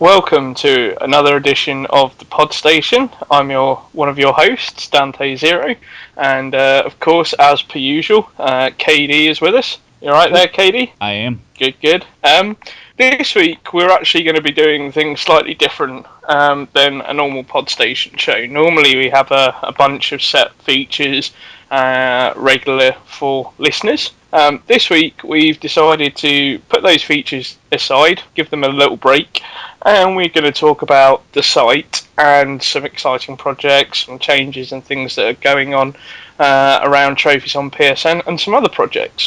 Welcome to another edition of the PodStation. I'm one of your hosts, Dante Zero, and of course, as per usual, KD is with us. You all right there, KD? I am. Good. This week we're actually going to be doing things slightly different than a normal PodStation show. Normally we have a bunch of set features regular for listeners. This week we've decided to put those features aside, give them a little break, and we're going to talk about the site and some exciting projects and changes and things that are going on around Trophies on PSN and some other projects.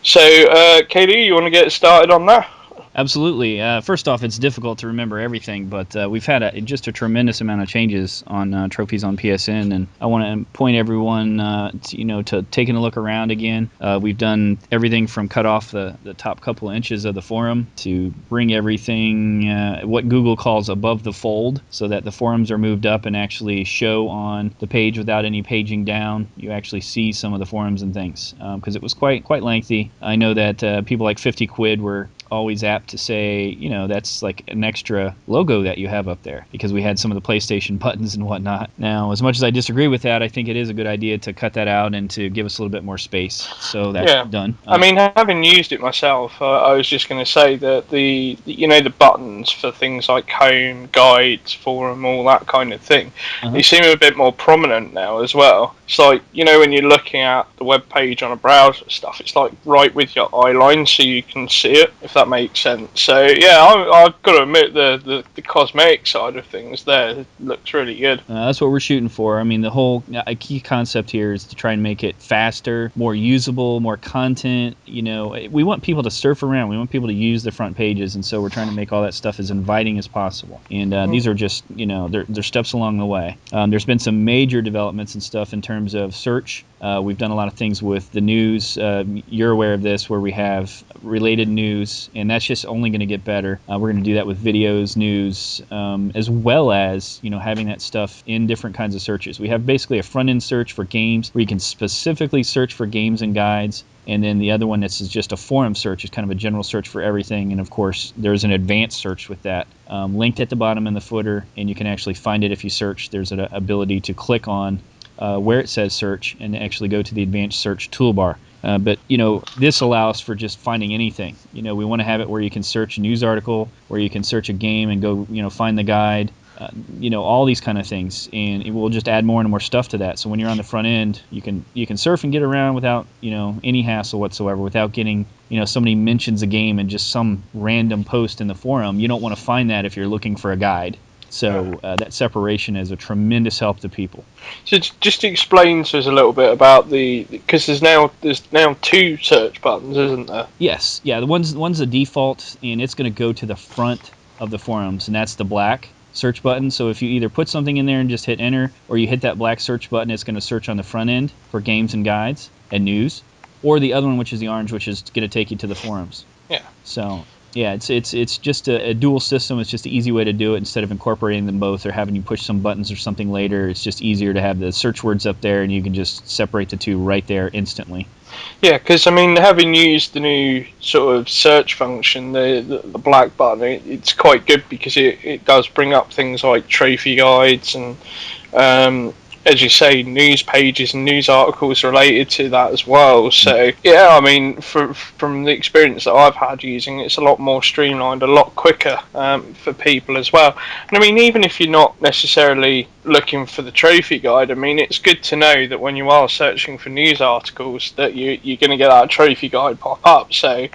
So, KD, you want to get started on that? Absolutely. First off, it's difficult to remember everything, but we've had just a tremendous amount of changes on Trophies on PSN, and I want to point everyone, to taking a look around again. We've done everything from cut off the top couple of inches of the forum to bring everything what Google calls above the fold, so that the forums are moved up and actually show on the page without any paging down. You actually see some of the forums and things because it was quite lengthy. I know that people like 50 Quid were always apt to say, that's like an extra logo that you have up there because we had some of the PlayStation buttons and whatnot. Now, as much as I disagree with that, I think it is a good idea to cut that out and to give us a little bit more space. So that's done. I mean, having used it myself, I was just going to say that the buttons for things like home, guides, forum, all that kind of thing, they seem a bit more prominent now as well. It's like, when you're looking at the web page on a browser stuff, it's like right with your eye line so you can see it, if that makes sense. So yeah, I've got to admit the cosmetic side of things there looks really good. That's what we're shooting for. I mean, the whole key concept here is to try and make it faster, more usable, more content. We want people to surf around. We want people to use the front pages, and so we're trying to make all that stuff as inviting as possible. And these are just, they're steps along the way. There's been some major developments and stuff in terms of search. We've done a lot of things with the news. You're aware of this, where we have related news, and that's just only going to get better. We're going to do that with videos, news, as well as having that stuff in different kinds of searches. We have basically a front-end search for games where you can specifically search for games and guides, and then the other one that's just a forum search is kind of a general search for everything. And of course, there's an advanced search with that linked at the bottom in the footer, and you can actually find it if you search. There's an ability to click on where it says search and actually go to the advanced search toolbar. But this allows for just finding anything. We want to have it where you can search a news article, where you can search a game and go, find the guide, all these kind of things, and it will just add more and more stuff to that. So when you're on the front end, you can surf and get around without any hassle whatsoever, without getting somebody mentions a game and just some random post in the forum. You don't want to find that if you're looking for a guide. So that separation is a tremendous help to people. So just explain to us a little bit about because there's now two search buttons, isn't there? Yes, yeah. The one's the default, and it's going to go to the front of the forums, and that's the black search button. So if you either put something in there and just hit enter, or you hit that black search button, it's going to search on the front end for games and guides and news, or the other one, which is the orange, which is going to take you to the forums. Yeah. So. Yeah, it's just a dual system. It's just an easy way to do it instead of incorporating them both or having you push some buttons or something later. It's just easier to have the search words up there, and you can just separate the two right there instantly. Yeah, because having used the new sort of search function, the black button, it's quite good because it does bring up things like trophy guides and as you say, news pages and news articles related to that as well. So yeah, from the experience that I've had using it, it's a lot more streamlined, a lot quicker for people as well. And even if you're not necessarily looking for the trophy guide, it's good to know that when you are searching for news articles that you're going to get that trophy guide pop up. So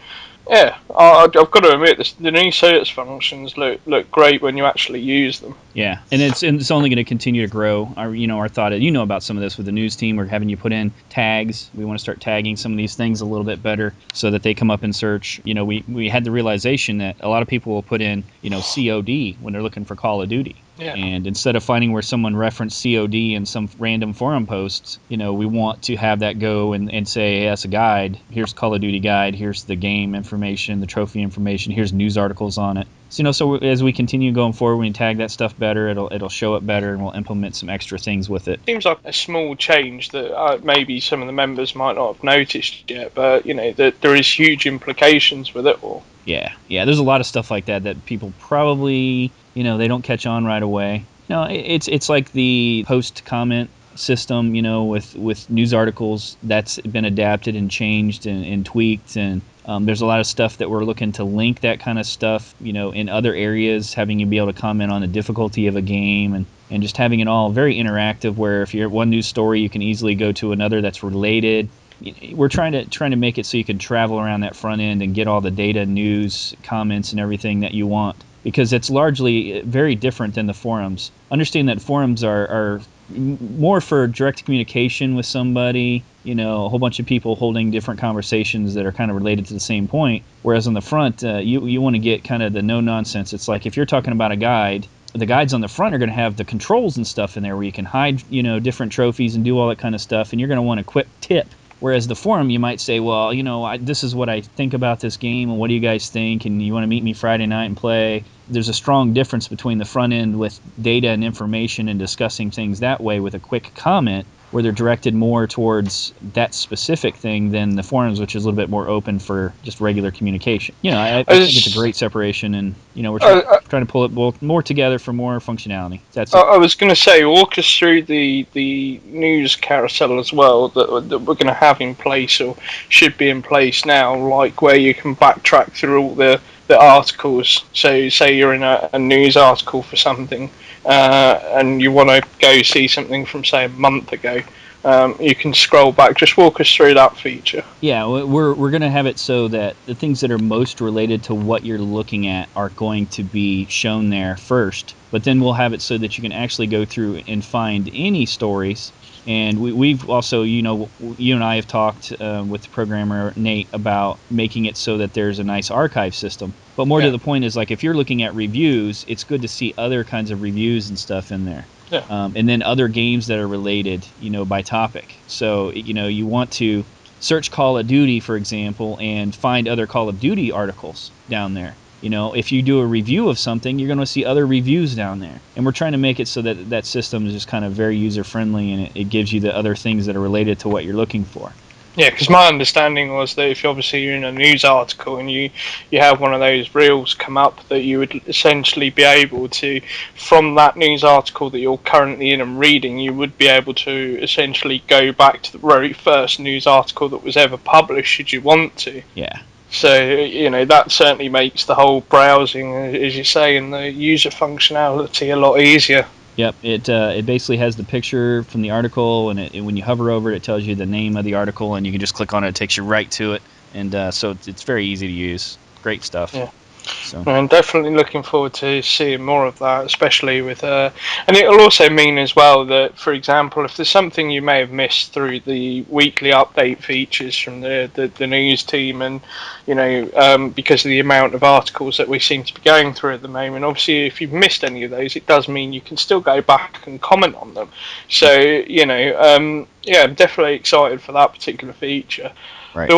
yeah, I've got to admit, the new search functions look great when you actually use them. Yeah, and it's only going to continue to grow. Our thought, about some of this with the news team, we're having you put in tags. We want to start tagging some of these things a little bit better so that they come up in search. We had the realization that a lot of people will put in, COD when they're looking for Call of Duty. Yeah. And instead of finding where someone referenced COD in some random forum posts, we want to have that go and say, hey, that's a guide. Here's Call of Duty guide. Here's the game information, the trophy information. Here's news articles on it. So as we continue going forward, when we tag that stuff better, it'll show up better, and we'll implement some extra things with it. Seems like a small change that maybe some of the members might not have noticed yet, but that there is huge implications with it all. Yeah, there's a lot of stuff like that people probably they don't catch on right away. It's like the post comment system, with news articles that's been adapted and changed and tweaked, and there's a lot of stuff that we're looking to link that kind of stuff, in other areas, having you be able to comment on the difficulty of a game and just having it all very interactive, where if you're at one news story, you can easily go to another that's related. We're trying to make it so you can travel around that front end and get all the data, news, comments, and everything that you want, because it's largely very different than the forums. Understand that forums are more for direct communication with somebody, a whole bunch of people holding different conversations that are kind of related to the same point, whereas on the front, you want to get kind of the no-nonsense. It's like if you're talking about a guide, the guides on the front are going to have the controls and stuff in there where you can hide, different trophies and do all that kind of stuff, and you're going to want a quick tip. Whereas the forum, you might say, well, this is what I think about this game, and what do you guys think, and you want to meet me Friday night and play. There's a strong difference between the front end with data and information and discussing things that way with a quick comment, where they're directed more towards that specific thing, than the forums, which is a little bit more open for just regular communication. I think it's a great separation, and we're trying to pull it more together for more functionality. That's it. I was going to say, walk us through the news carousel as well that we're going to have in place, or should be in place now, like where you can backtrack through all the articles. So say you're in a news article for something, and you want to go see something from, say, a month ago, you can scroll back. Just walk us through that feature. Yeah, we're going to have it so that the things that are most related to what you're looking at are going to be shown there first, but then we'll have it so that you can actually go through and find any stories. And we've also, you and I have talked with the programmer Nate about making it so that there's a nice archive system. But more to the point is, like, if you're looking at reviews, it's good to see other kinds of reviews and stuff in there. Yeah. And then other games that are related, by topic. So, you want to search Call of Duty, for example, and find other Call of Duty articles down there. If you do a review of something, you're going to see other reviews down there. And we're trying to make it so that that system is just kind of very user-friendly, and it gives you the other things that are related to what you're looking for. Yeah, because my understanding was that if you're in a news article and you have one of those reels come up, that you would essentially be able to, from that news article that you're currently in and reading, you would be able to essentially go back to the very first news article that was ever published, should you want to. Yeah. So, that certainly makes the whole browsing, as you say, and the user functionality a lot easier. Yep, it basically has the picture from the article, and when you hover over it, it tells you the name of the article, and you can just click on it. It takes you right to it, and so it's very easy to use. Great stuff. Yeah. So. I'm definitely looking forward to seeing more of that, especially with and it'll also mean as well that, for example, if there's something you may have missed through the weekly update features from the news team, and because of the amount of articles that we seem to be going through at the moment, obviously if you've missed any of those, it does mean you can still go back and comment on them. So I'm definitely excited for that particular feature. Right.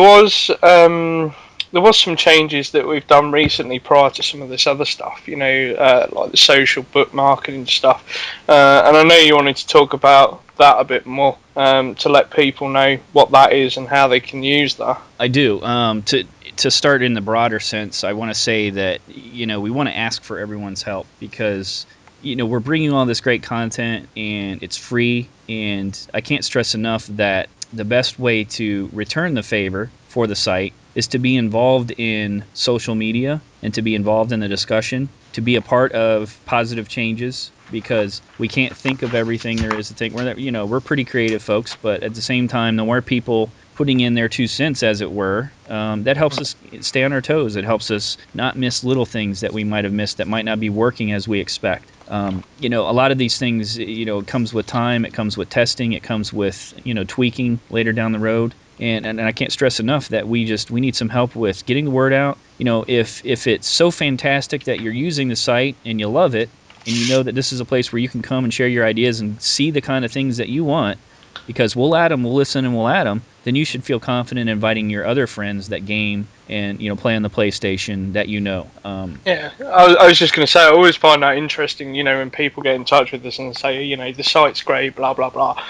There was some changes that we've done recently prior to some of this other stuff, like the social bookmarking and stuff. And I know you wanted to talk about that a bit more, to let people know what that is and how they can use that. I do. To start in the broader sense, I want to say that, we want to ask for everyone's help, because we're bringing all this great content, and it's free, and I can't stress enough that the best way to return the favor for the site is to be involved in social media and to be involved in the discussion, to be a part of positive changes, because we can't think of everything there is to think. We're pretty creative folks, but at the same time, the more people putting in their 2 cents, as it were, that helps us stay on our toes. It helps us not miss little things that we might have missed that might not be working as we expect. A lot of these things, it comes with time, it comes with testing, it comes with, tweaking later down the road. And I can't stress enough that we need some help with getting the word out. If it's so fantastic that you're using the site and you love it, and you know that this is a place where you can come and share your ideas and see the kind of things that you want, because we'll add them, we'll listen, and we'll add them, then you should feel confident inviting your other friends that game and play on the PlayStation that Yeah, I was just going to say, I always find that interesting, when people get in touch with us and say, the site's great, blah, blah, blah.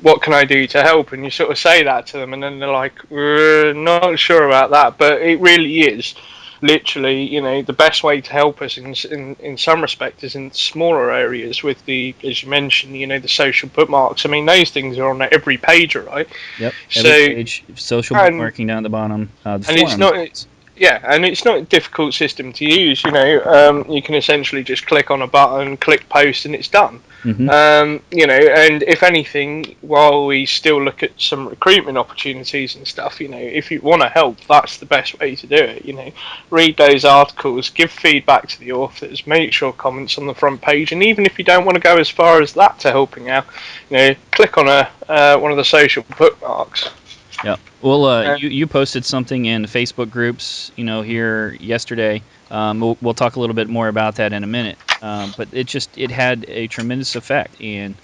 What can I do to help? And you sort of say that to them, and then they're like, we're not sure about that. But it really is literally, the best way to help us in some respect is in smaller areas with as you mentioned, the social bookmarks. I mean, those things are on every page, right? Yep. So, every page, social bookmarking down at the bottom. The and forums. it's not. Yeah, and it's not a difficult system to use. You can essentially just click on a button, click post, and it's done. Mm-hmm. And if anything, while we still look at some recruitment opportunities and stuff, if you want to help, that's the best way to do it. Read those articles, give feedback to the authors, make sure comments on the front page, and even if you don't want to go as far as that to helping out, click on one of the social bookmarks. Yeah. Well, you posted something in Facebook groups, here yesterday. We'll talk a little bit more about that in a minute. But it had a tremendous effect, and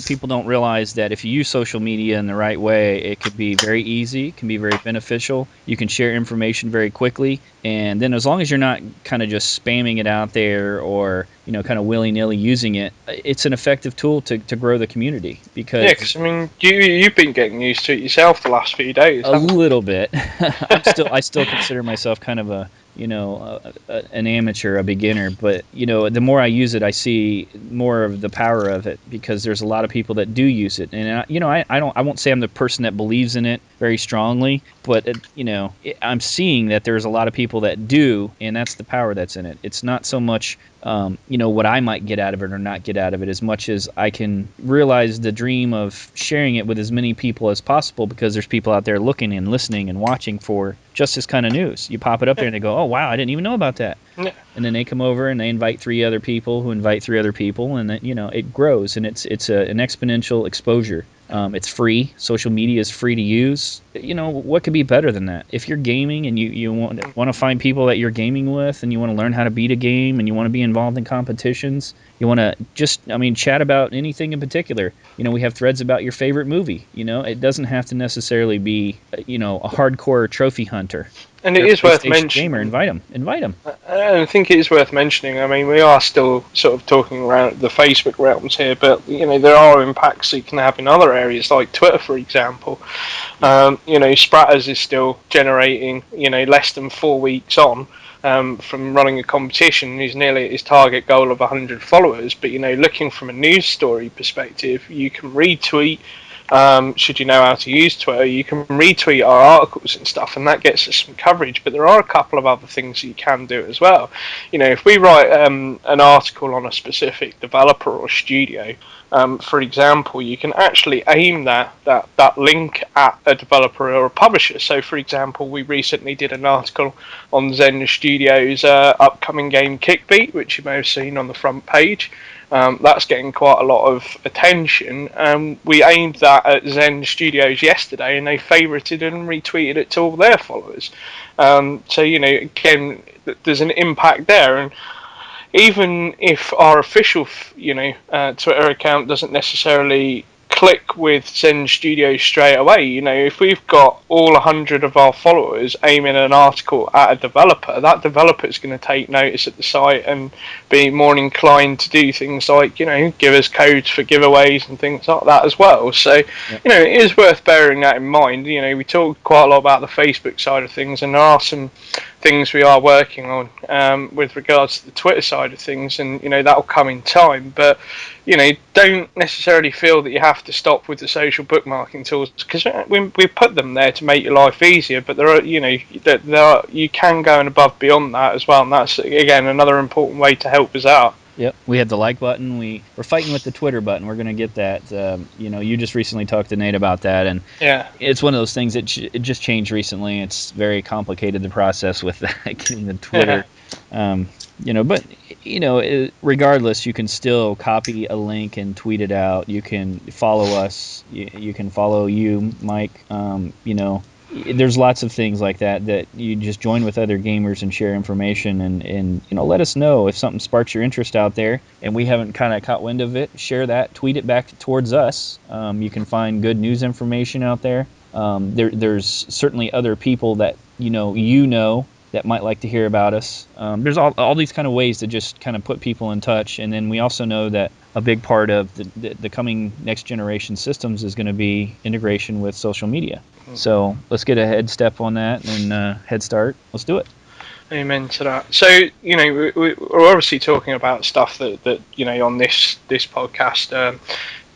people don't realize that if you use social media in the right way, it could be very easy, it can be very beneficial. You can share information very quickly, and then as long as you're not kind of just spamming it out there or kind of willy-nilly using it, it's an effective tool to grow the community. Because I mean, you've been getting used to it yourself the last few days. A little bit. I still consider myself kind of an amateur, a beginner, but the more I use it, I see more of the power of it, because there's a lot of people that do use it, and I won't say I'm the person that believes in it very strongly, but I'm seeing that there's a lot of people that do, and that's the power that's in it. It's not so much what I might get out of it or not get out of it, as much as I can realize the dream of sharing it with as many people as possible, because there's people out there looking and listening and watching for just this kind of news. You pop it up there and they go, oh wow, I didn't even know about that. Yeah. And then they come over and they invite 3 other people who invite 3 other people, and then it grows, and it's an exponential exposure. It's free. Social media is free to use. What could be better than that? If you're gaming and you want to find people that you're gaming with, and you want to learn how to beat a game, and you want to be involved in competitions, you want to just, chat about anything in particular. We have threads about your favorite movie. It doesn't have to necessarily be, a hardcore trophy hunter. And it is worth mentioning. Gamer, invite them. I think it is worth mentioning. I mean, we are still sort of talking around the Facebook realms here, but there are impacts you can have in other areas, like Twitter, for example. Spratters is still generating, less than 4 weeks on. From running a competition, he's nearly at his target goal of 100 followers. But looking from a news story perspective, you can retweet. Should you know how to use Twitter, you can retweet our articles and stuff, and that gets us some coverage. But there are a couple of other things you can do as well. If we write an article on a specific developer or studio, for example, you can actually aim that link at a developer or a publisher. So, for example, we recently did an article on Zen Studios' upcoming game Kickbeat, which you may have seen on the front page. That's getting quite a lot of attention. We aimed that at Zen Studios yesterday, and they favorited and retweeted it to all their followers. So, again, there's an impact there. And even if our official, Twitter account doesn't necessarily click with Zen Studios straight away, if we've got all 100 of our followers aiming an article at a developer, that developer is going to take notice at the site and be more inclined to do things like, give us codes for giveaways and things like that as well. So, it is worth bearing that in mind. We talked quite a lot about the Facebook side of things, and there are some things we are working on with regards to the Twitter side of things, and that'll come in time. But don't necessarily feel that you have to stop with the social bookmarking tools, because we put them there to make your life easier. But there are you can go and above beyond that as well, and that's again another important way to help us out. Yep, we have the like button. We're fighting with the Twitter button. We're going to get that. You just recently talked to Nate about that, and it's one of those things that it just changed recently. It's very complicated, the process with that, getting the Twitter. But regardless, you can still copy a link and tweet it out. You can follow us. You can follow you, Mike. there's lots of things like that you just join with other gamers and share information, and let us know if something sparks your interest out there and we haven't kind of caught wind of it. Share that, tweet it back towards us. You can find good news information out there. There's certainly other people that you know that might like to hear about us. There's all these kind of ways to just kind of put people in touch. And then we also know that a big part of the coming next generation systems is going to be integration with social media. So let's get a head step on that and head start. Let's do it. Amen to that. So, we're obviously talking about stuff that on this podcast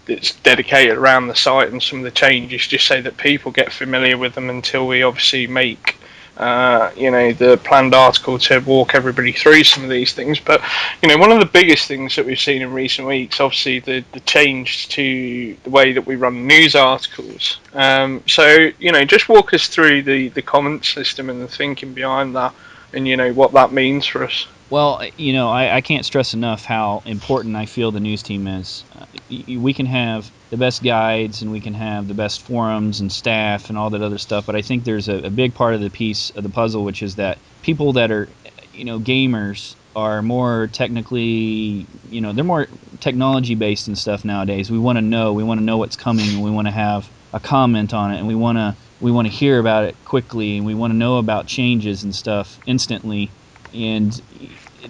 that's dedicated around the site and some of the changes, just so that people get familiar with them until we obviously make the planned article to walk everybody through some of these things. But one of the biggest things that we've seen in recent weeks, obviously the change to the way that we run news articles. So just walk us through the comment system and the thinking behind that, and what that means for us. Well, I can't stress enough how important I feel the news team is. We can have the best guides and we can have the best forums and staff and all that other stuff, but I think there's a big part of the piece of the puzzle, which is that people that are, gamers are more technically, they're more technology based and stuff nowadays. We want to know what's coming, and we want to have a comment on it, and we want to hear about it quickly, and we want to know about changes and stuff instantly. And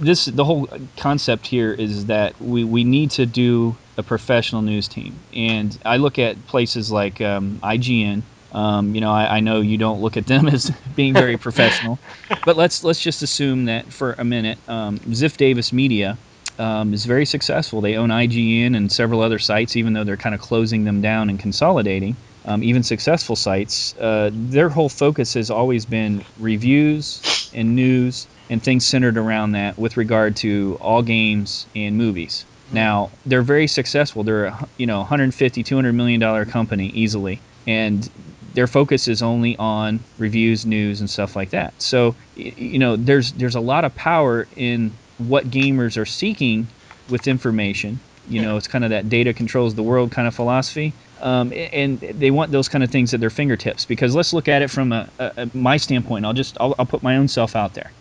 the whole concept here is that we need to do a professional news team. And I look at places like IGN. I know you don't look at them as being very professional, but let's just assume that for a minute. Ziff Davis Media is very successful. They own IGN and several other sites, even though they're kind of closing them down and consolidating. Even successful sites, their whole focus has always been reviews and news and things centered around that with regard to all games and movies. Now, they're very successful. They're a $150, $200 million company easily, and their focus is only on reviews, news, and stuff like that. So, there's a lot of power in what gamers are seeking with information. It's kind of that data controls the world kind of philosophy. And they want those kind of things at their fingertips, because let's look at it from my standpoint. I'll put my own self out there.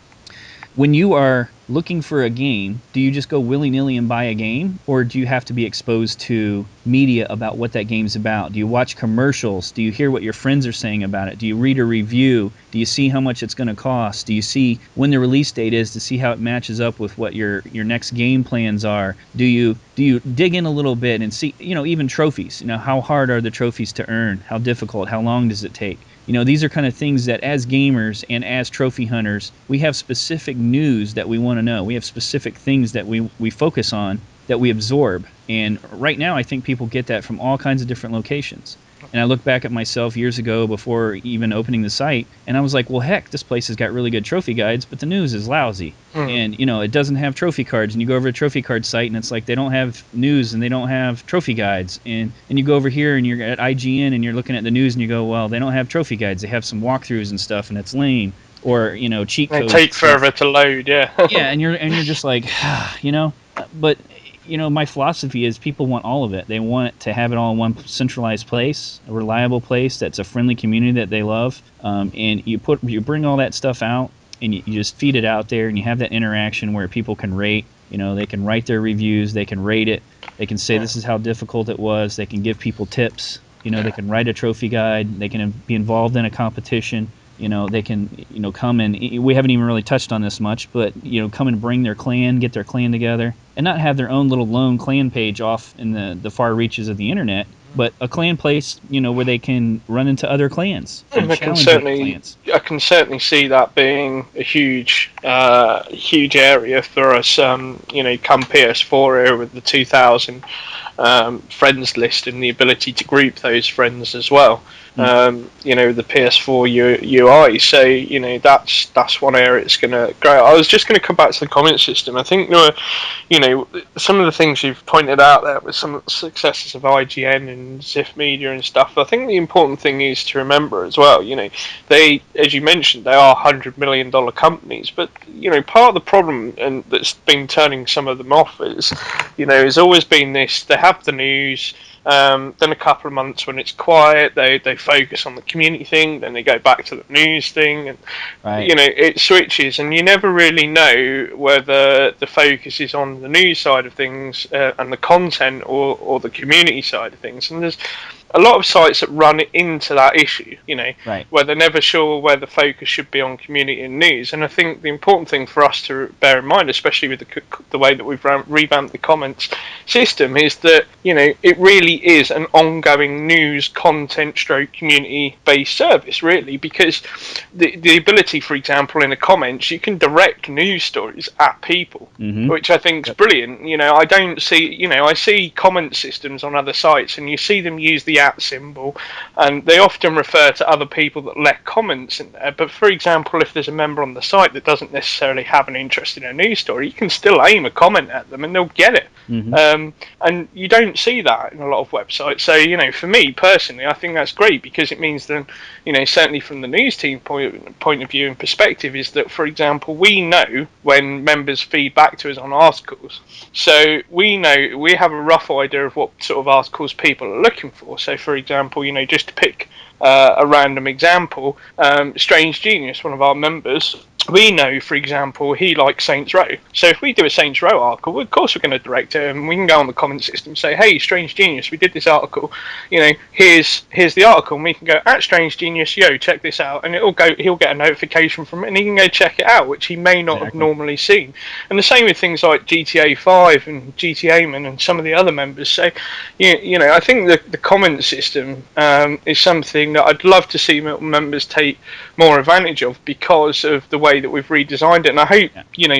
When you are looking for a game, do you just go willy-nilly and buy a game, or do you have to be exposed to media about what that game's about? Do you watch commercials? Do you hear what your friends are saying about it? Do you read a review? Do you see how much it's going to cost? Do you see when the release date is to see how it matches up with what your next game plans are? Do you dig in a little bit and see, even trophies? How hard are the trophies to earn? How difficult? How long does it take? These are kind of things that as gamers and as trophy hunters, we have specific news that we want to know. We have specific things that we focus on, that we absorb. And right now, I think people get that from all kinds of different locations. And I look back at myself years ago before even opening the site, and I was like, well, heck, this place has got really good trophy guides, but the news is lousy. And, it doesn't have trophy cards. And you go over to a trophy card site, and it's like they don't have news and they don't have trophy guides. And you go over here, and you're at IGN, and you're looking at the news, and you go, well, they don't have trophy guides. They have some walkthroughs and stuff, and it's lame. Or, cheat codes. They take forever to load, yeah. Yeah, and you're just like, but... my philosophy is people want all of it. They want to have it all in one centralized place, a reliable place that's a friendly community that they love. And you bring all that stuff out, and you just feed it out there, and you have that interaction where people can rate. They can write their reviews, they can rate it, they can say this is how difficult it was, they can give people tips. They can write a trophy guide, they can be involved in a competition. They can, come and we haven't even really touched on this much, but, come and bring their clan, get their clan together, and not have their own little lone clan page off in the far reaches of the internet, but a clan place, where they can run into other clans. I can certainly see that being a huge area for us. Come PS4 era with the 2,000 friends list and the ability to group those friends as well. The PS4 UI. So that's one area it's going to grow. I was just going to come back to the comment system. I think some of the things you've pointed out there with some of the successes of IGN and Ziff Media and stuff. I think the important thing is to remember as well. They, as you mentioned, they are $100 million companies, but part of the problem and that's been turning some of them off is, has always been this. They have have the news. Then a couple of months when it's quiet, they focus on the community thing. Then they go back to the news thing, and it switches. And you never really know whether the focus is on the news side of things and the content, or the community side of things. And there's a lot of sites that run into that issue, where they're never sure where the focus should be on community and news. And I think the important thing for us to bear in mind, especially with the way that we've revamped the comments system, is that it really is an ongoing news content stroke community based service, really, because the ability, for example, in the comments, you can direct news stories at people, which I think is brilliant. I don't see, I see comment systems on other sites, and you see them use the @ symbol, and they often refer to other people that let comments in there. But for example, if there's a member on the site that doesn't necessarily have an interest in a news story, you can still aim a comment at them and they'll get it. And you don't see that in a lot of websites. So for me personally, I think that's great, because it means that certainly from the news team point of view and perspective, is that, for example, we know when members feed back to us on articles, so we know, we have a rough idea of what sort of articles people are looking for. So for example, just to pick a random example, Strange Genius, one of our members, we know, for example, he likes Saints Row. So if we do a Saints Row article, of course we're going to direct it, and we can go on the comment system and say, hey, Strange Genius, we did this article. Here's the article, and we can go, at Strange Genius, yo, check this out, and he'll get a notification from it, and he can go check it out, which he may not have normally seen. And the same with things like GTA 5 and GTA Man and some of the other members. So, I think the comment system is something that I'd love to see members take more advantage of, because of the way that we've redesigned it. And I hope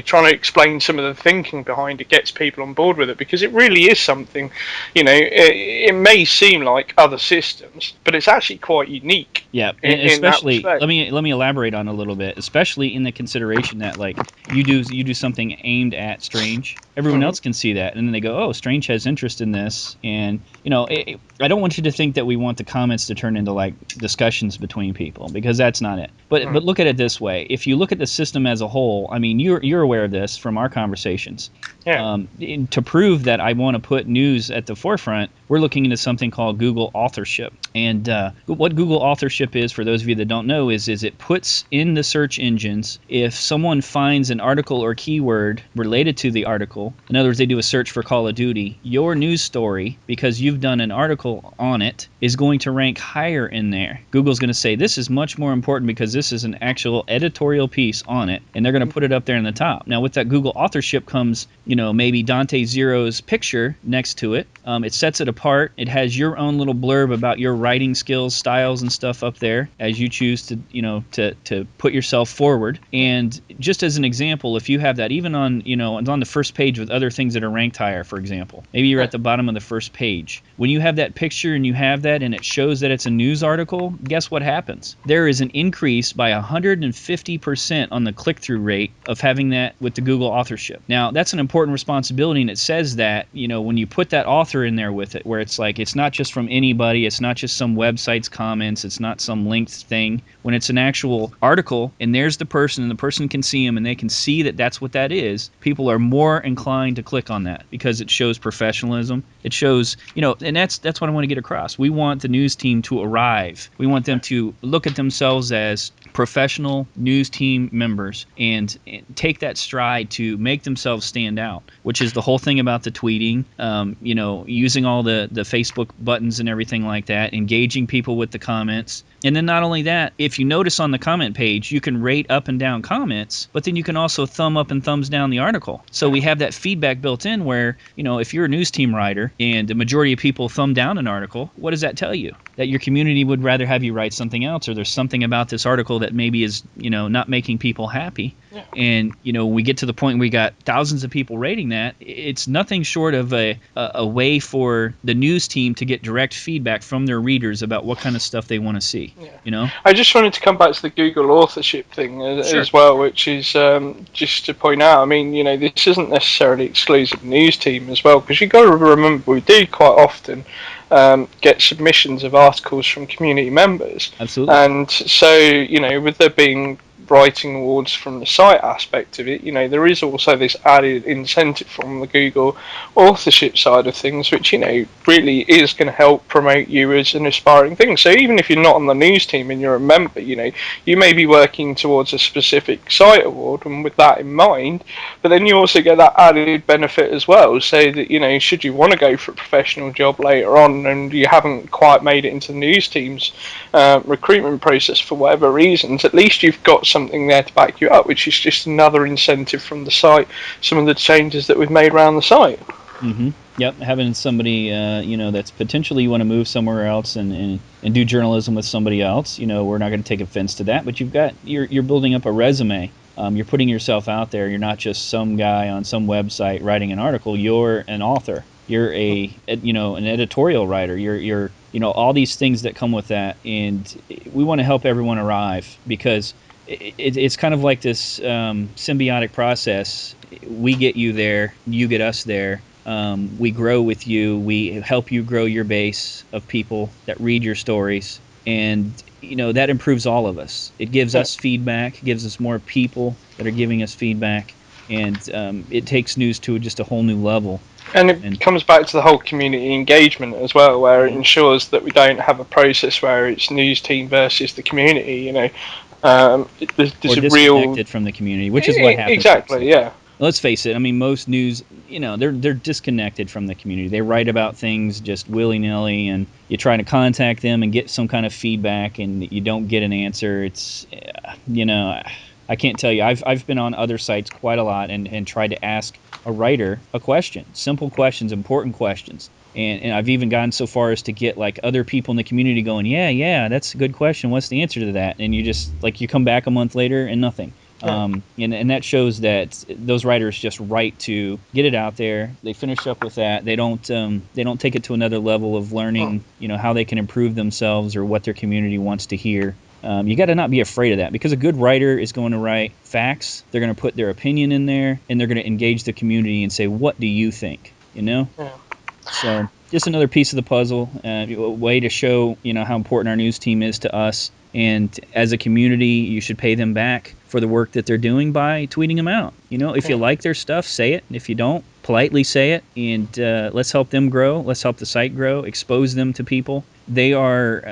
trying to explain some of the thinking behind it gets people on board with it, because it really is something, it may seem like other systems, but it's actually quite unique. Yeah, especially let me elaborate on it a little bit, especially in the consideration that, like, you do something aimed at Strange, everyone else can see that, and then they go, oh, Strange has interest in this. And I don't want you to think that we want the comments to turn into like discussions between people, because that's not it. But look at it this way: if you look at the system as a whole, I mean, you're aware of this from our conversations. Yeah. To prove that I want to put news at the forefront, we're looking into something called Google authorship. And what Google authorship is, for those of you that don't know, is it puts in the search engines, if someone finds an article or keyword related to the article, in other words, they do a search for Call of Duty, your news story, because you've done an article on it, is going to rank higher in there. Google's going to say, this is much more important because this is an actual editorial piece on it, and they're going to put it up there in the top. Now, with that Google authorship comes, maybe Dante Zero's picture next to it. It sets it apart. It has your own little blurb about your writing skills, styles, and stuff up there as you choose to, to put yourself forward. And just as an example, if you have that even on, on the first page with other things that are ranked higher, for example, maybe you're at the bottom of the first page. When you have that picture and you have that and it shows that it's a news article, guess what happens? There is an increase by 150% on the click-through rate of having that with the Google authorship. Now, that's an important responsibility, and it says that, when you put that author in there with it, where it's like, it's not just from anybody, it's not just some website's comments, it's not some linked thing. When it's an actual article and there's the person, and the person can see them and they can see that that's what that is, people are more inclined to click on that because it shows professionalism. It shows, and that's what I want to get across. We want the news team to arrive. We want them to look at themselves as professional news team members and take that stride to make themselves stand out, which is the whole thing about the tweeting, using all the Facebook buttons and everything like that, engaging people with the comments. And then not only that, if you notice on the comment page, you can rate up and down comments, but then you can also thumb up and thumbs down the article. So we have that feedback built in where, if you're a news team writer and the majority of people thumb down an article, what does that tell you? That your community would rather have you write something else, or there's something about this article that maybe is, not making people happy. Yeah. And, we get to the point where we got thousands of people rating that. It's nothing short of a way for the news team to get direct feedback from their readers about what kind of stuff they want to see. Yeah. I just wanted to come back to the Google authorship thing as well, which is just to point out, this isn't necessarily exclusive news team as well, because you've got to remember, we do quite often get submissions of articles from community members. Absolutely. And so, with there being writing awards from the site aspect of it, there is also this added incentive from the Google authorship side of things, which, really is going to help promote you as an aspiring thing. So even if you're not on the news team and you're a member, you may be working towards a specific site award, and with that in mind, but then you also get that added benefit as well, so that, should you want to go for a professional job later on and you haven't quite made it into the news team's recruitment process for whatever reasons, at least you've got something there to back you up, which is just another incentive from the site, some of the changes that we've made around the site. Mm-hmm. Yep, having somebody, that's potentially you want to move somewhere else and do journalism with somebody else. We're not going to take offense to that, but you're building up a resume. You're putting yourself out there. You're not just some guy on some website writing an article. You're an author. You're an editorial writer. You're all these things that come with that, and we want to help everyone arrive because it's kind of like this symbiotic process. We get you there, you get us there. We grow with you. We help you grow your base of people that read your stories, and that improves all of us. It gives us feedback, gives us more people that are giving us feedback, and it takes news to just a whole new level. And it comes back to the whole community engagement as well, where it ensures that we don't have a process where it's news team versus the community. There's or disconnected from the community, which is what happens. Exactly, yeah. Let's face it. I mean, most news, they're disconnected from the community. They write about things just willy-nilly, and you try to contact them and get some kind of feedback, and you don't get an answer. It's, I can't tell you. I've been on other sites quite a lot and tried to ask a writer a question, simple questions, important questions. And I've even gotten so far as to get like other people in the community going, yeah, that's a good question. What's the answer to that? And you just you come back a month later and nothing. And that shows that those writers just write to get it out there. They finish up with that. They don't take it to another level of learning, how they can improve themselves or what their community wants to hear. You got to not be afraid of that, because a good writer is going to write facts. They're going to put their opinion in there, and they're going to engage the community and say, what do you think? Yeah. So just another piece of the puzzle, a way to show, how important our news team is to us. And as a community, you should pay them back for the work that they're doing by tweeting them out. If you like their stuff, say it. If you don't, politely say it. And let's help them grow. Let's help the site grow. Expose them to people. They are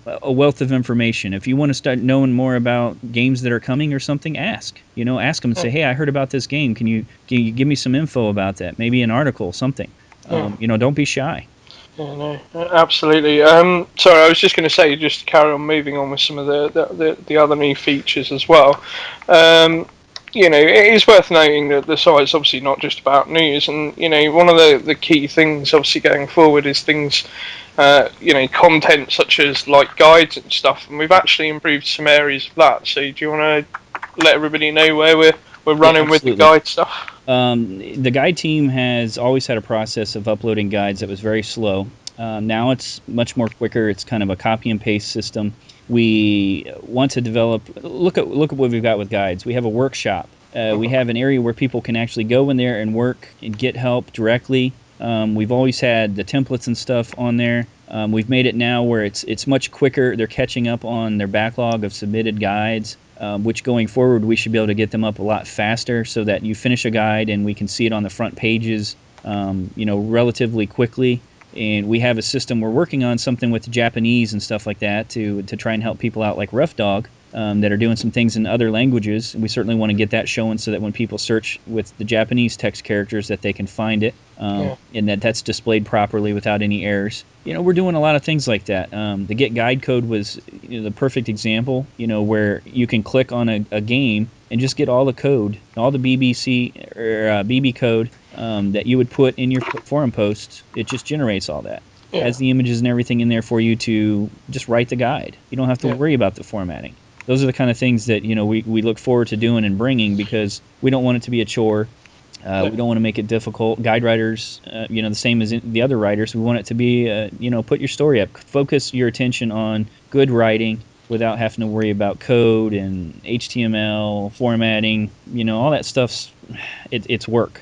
a wealth of information. If you want to start knowing more about games that are coming or something, ask. Ask them and say, hey, I heard about this game. Can you give me some info about that? Maybe an article, something. Don't be shy. Yeah, no, absolutely. Sorry, I was just going to say, just to carry on moving on with some of the other new features as well. It is worth noting that the site's obviously not just about news, and one of the key things obviously going forward is things, content such as like guides and stuff, and we've actually improved some areas of that. So do you want to let everybody know where we're running with the guide stuff? The guide team has always had a process of uploading guides that was very slow. Now it's much more quicker. It's kind of a copy and paste system. We want to develop. Look at what we've got with guides. We have a workshop. We have an area where people can actually go in there and work and get help directly. We've always had the templates and stuff on there. We've made it now where it's much quicker. They're catching up on their backlog of submitted guides. Which going forward we should be able to get them up a lot faster, so that you finish a guide and we can see it on the front pages, relatively quickly. And we have a system, we're working on something with the Japanese and stuff like that to try and help people out like Rough Dog that are doing some things in other languages. And we certainly want to get that showing so that when people search with the Japanese text characters that they can find it, and that's displayed properly without any errors. We're doing a lot of things like that. The Get Guide code was the perfect example, where you can click on a game and just get all the code, all the BBC or BB code that you would put in your forum posts. It just generates all that. It has the images and everything in there for you to just write the guide. You don't have to worry about the formatting. Those are the kind of things that we look forward to doing and bringing, because we don't want it to be a chore. We don't want to make it difficult. Guide writers, the same as the other writers, we want it to be, put your story up. Focus your attention on good writing without having to worry about code and HTML, formatting. All that stuff's, it's work.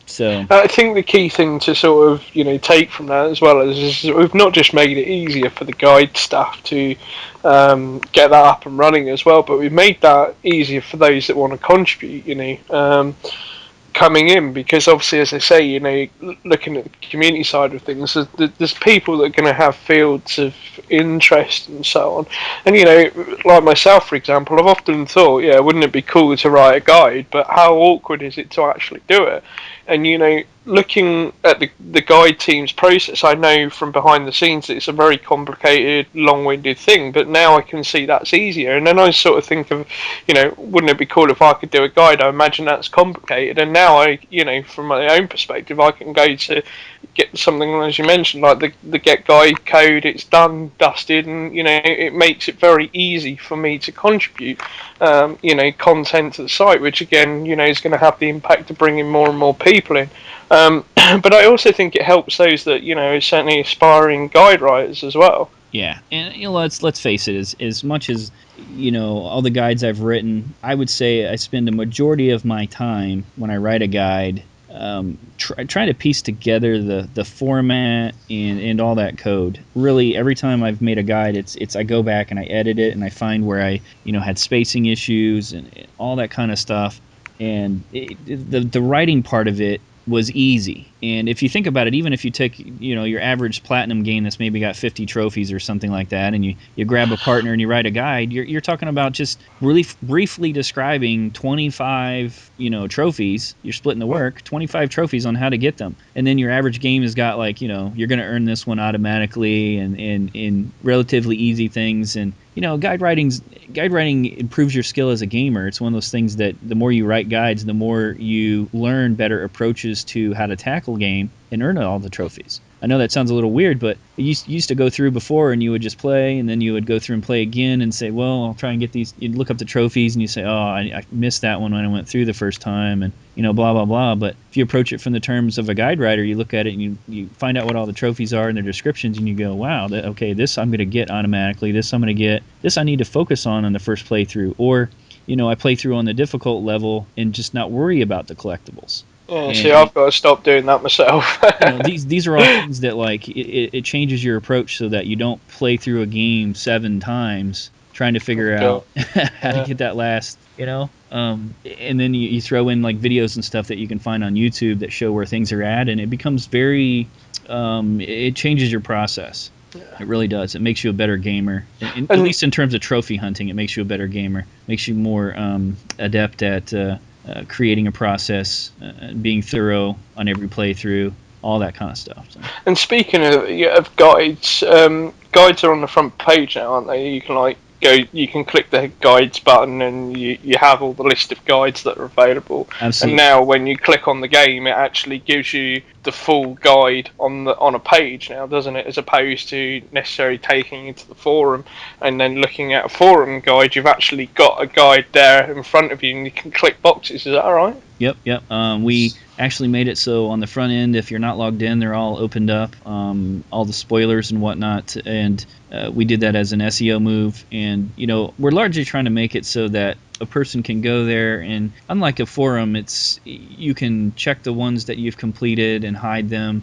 So I think the key thing to sort of take from that as well is we've not just made it easier for the guide staff to get that up and running as well, but we've made that easier for those that want to contribute. Coming in, because obviously, as I say, looking at the community side of things, there's people that are going to have fields of interest and so on. And like myself, for example, I've often thought, yeah, wouldn't it be cool to write a guide? But how awkward is it to actually do it? And looking at the guide team's process, I know from behind the scenes that it's a very complicated, long-winded thing. But now I can see that's easier. And then I sort of think of, wouldn't it be cool if I could do a guide? I imagine that's complicated. And now I, from my own perspective, I can go to get something, as you mentioned, like the get guide code. It's done, dusted, and it makes it very easy for me to contribute, content to the site, which again, is going to have the impact of bringing more and more people in. But I also think it helps those that are certainly aspiring guide writers as well. Yeah, and let's face it, as much as all the guides I've written, I would say I spend a majority of my time when I write a guide trying to piece together the format and all that code. Really, every time I've made a guide, it's I go back and I edit it and I find where I had spacing issues and all that kind of stuff. And the writing part of it was easy. And if you think about it, even if you take your average platinum game that's maybe got 50 trophies or something like that, and you grab a partner and you write a guide, you're talking about just really briefly describing 25 trophies. You're splitting the work, 25 trophies on how to get them, and then your average game has got like you're going to earn this one automatically and in relatively easy things. And guide writing improves your skill as a gamer. It's one of those things that the more you write guides, the more you learn better approaches to how to tackle game and earn all the trophies. I know that sounds a little weird, but you used to go through before and you would just play, and then you would go through and play again and say, well, I'll try and get these. You'd look up the trophies and you say, oh, I missed that one when I went through the first time, and blah, blah, blah. But if you approach it from the terms of a guide writer, you look at it and you find out what all the trophies are and their descriptions, and you go, wow, okay, this I'm going to get automatically, this I'm going to get, this I need to focus on the first playthrough. Or, I play through on the difficult level and just not worry about the collectibles. Yeah, see, I've got to stop doing that myself. These are all things that it changes your approach so that you don't play through a game 7 times trying to figure out how to get that last, and then you throw in like videos and stuff that you can find on YouTube that show where things are at, and it becomes very, it changes your process. Yeah. It really does. It makes you a better gamer. At least in terms of trophy hunting, it makes you a better gamer. Makes you more adept at creating a process, being thorough on every playthrough, all that kind of stuff. So. And speaking of guides, guides are on the front page now, aren't they? You can you can click the guides button and you have all the list of guides that are available. Absolutely. And now when you click on the game, it actually gives you the full guide on a page now, doesn't it? As opposed to necessarily taking you to the forum and then looking at a forum guide, you've actually got a guide there in front of you and you can click boxes. Is that right? Yep. We actually made it so on the front end, if you're not logged in, they're all opened up, all the spoilers and whatnot, and we did that as an SEO move. And we're largely trying to make it so that a person can go there, and unlike a forum, you can check the ones that you've completed and hide them.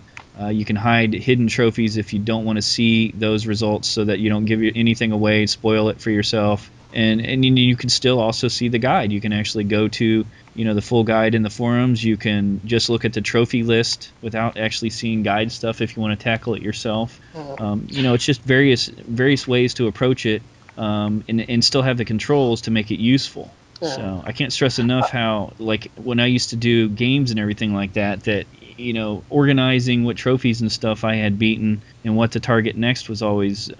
You can hide hidden trophies if you don't want to see those results, so that you don't give anything away, spoil it for yourself. And you can still also see the guide. You can actually go to the full guide in the forums. You can just look at the trophy list without actually seeing guide stuff if you want to tackle it yourself. It's just various ways to approach it, and still have the controls to make it useful. Yeah. So I can't stress enough how, like, when I used to do games and everything like that, organizing what trophies and stuff I had beaten and what to target next was always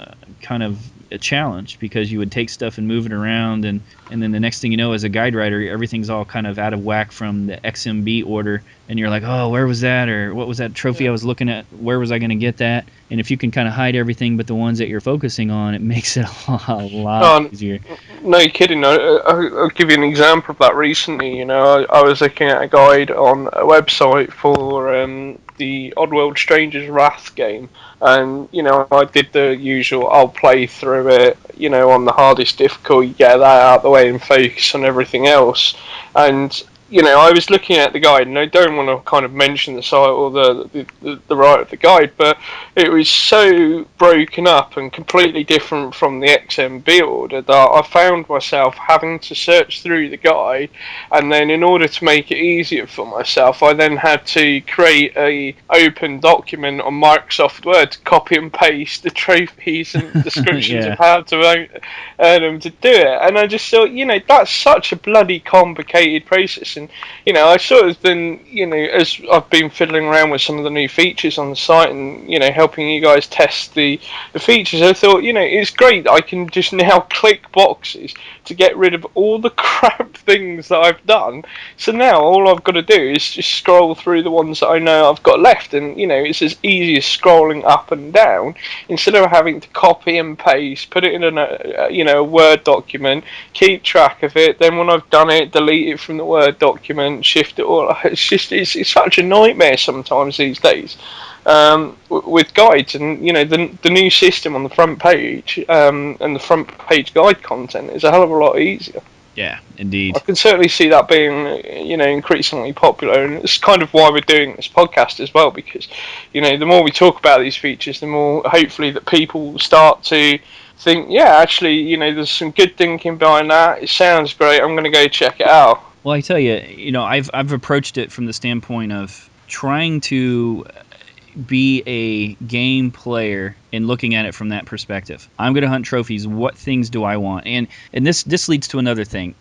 kind of a challenge, because you would take stuff and move it around, and then the next thing you know, as a guide writer, everything's all kind of out of whack from the XMB order, and you're like, oh, where was that, or what was that trophy I was looking at, where was I going to get that? And if you can kind of hide everything but the ones that you're focusing on, it makes it a lot easier. No kidding. I'll give you an example of that recently. I was looking at a guide on a website for the Oddworld Stranger's Wrath game, and I did the usual, I'll play through it on the hardest difficulty, get that out of the way and focus on everything else. And I was looking at the guide, and I don't want to kind of mention the site or the writer of the guide, but it was so broken up and completely different from the XMB order that I found myself having to search through the guide, and then in order to make it easier for myself, I then had to create a open document on Microsoft Word to copy and paste the trophies and descriptions of how to earn them to do it. And I just thought, that's such a bloody complicated process. And I sort of then, as I've been fiddling around with some of the new features on the site and helping you guys test the features, I thought, it's great that I can just now click boxes to get rid of all the crap things that I've done. So now all I've got to do is just scroll through the ones that I know I've got left, and it's as easy as scrolling up and down instead of having to copy and paste, put it in a Word document, keep track of it. Then when I've done it, delete it from the Word document, shift it all. It's such a nightmare sometimes these days. With guides, and the new system on the front page and the front page guide content is a hell of a lot easier. Yeah, indeed. I can certainly see that being increasingly popular, and it's kind of why we're doing this podcast as well, because the more we talk about these features, the more hopefully that people start to think, yeah, actually, there's some good thinking behind that. It sounds great. I'm going to go check it out. Well, I tell you, I've approached it from the standpoint of trying to be a game player and looking at it from that perspective. I'm going to hunt trophies. What things do I want? And this leads to another thing.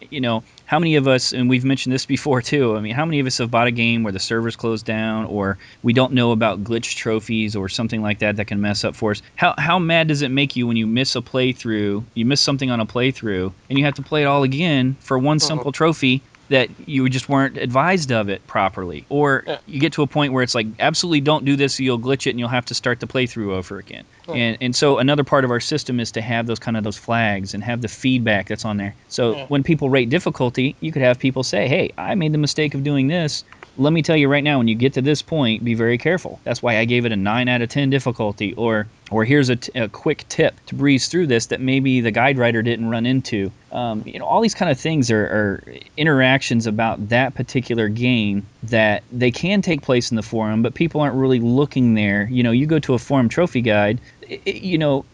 How many of us, and we've mentioned this before too, how many of us have bought a game where the server's closed down, or we don't know about glitched trophies or something like that can mess up for us? How mad does it make you when you miss a playthrough, you miss something on a playthrough, and you have to play it all again for one simple trophy that you just weren't advised of it properly? Or you get to a point where it's like, absolutely don't do this, or you'll glitch it and you'll have to start the playthrough over again. And so another part of our system is to have those flags and have the feedback that's on there. So when people rate difficulty, you could have people say, hey, I made the mistake of doing this. Let me tell you right now, when you get to this point, be very careful. That's why I gave it a 9 out of 10 difficulty. Or here's a quick tip to breeze through this that maybe the guide writer didn't run into. All these kind of things are interactions about that particular game that they can take place in the forum, but people aren't really looking there. You go to a forum trophy guide,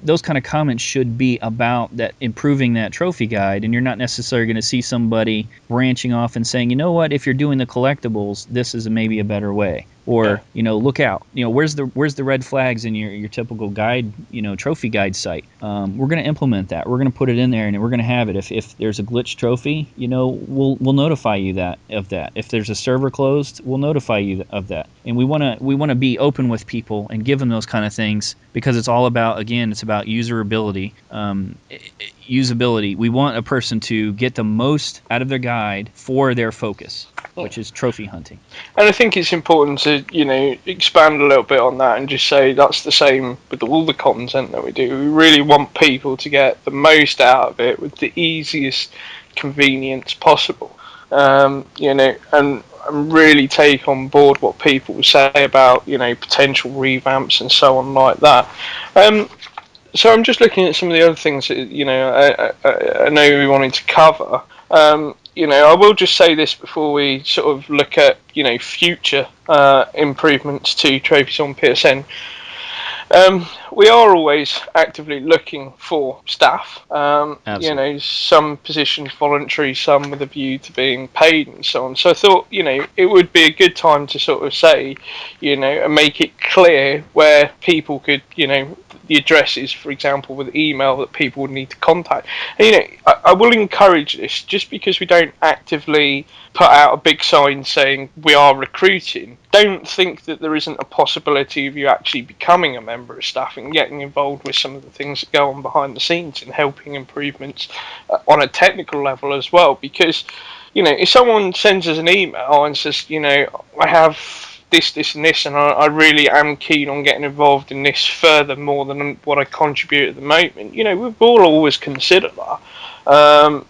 those kind of comments should be about that, improving that trophy guide, and you're not necessarily going to see somebody branching off and saying, what, if you're doing the collectibles, this is maybe a better way. Or look out. Where's the red flags in your typical guide, trophy guide site? We're going to implement that. We're going to put it in there, and we're going to have it. If there's a glitch trophy, we'll notify you of that. If there's a server closed, we'll notify you of that. And we want to be open with people and give them those kind of things, because it's all about, again, it's about usability. Usability. We want a person to get the most out of their guide for their focus, which is trophy hunting. And I think it's important to, expand a little bit on that and just say that's the same with all the content that we do. We really want people to get the most out of it with the easiest convenience possible. And really take on board what people say about, potential revamps and so on like that. So I'm just looking at some of the other things that, I know we wanted to cover. I will just say this before we sort of look at, future improvements to Trophies on PSN. We are always actively looking for staff. Some positions voluntary, some with a view to being paid and so on. So I thought, it would be a good time to sort of say, and make it clear where people could, the addresses, for example, with email that people would need to contact. And, I will encourage this, just because we don't actively put out a big sign saying we are recruiting. Don't think that there isn't a possibility of you actually becoming a member of staff and getting involved with some of the things that go on behind the scenes and helping improvements on a technical level as well. Because, if someone sends us an email and says, I have this and this, and I really am keen on getting involved in this further more than what I contribute at the moment, we'll always consider that. I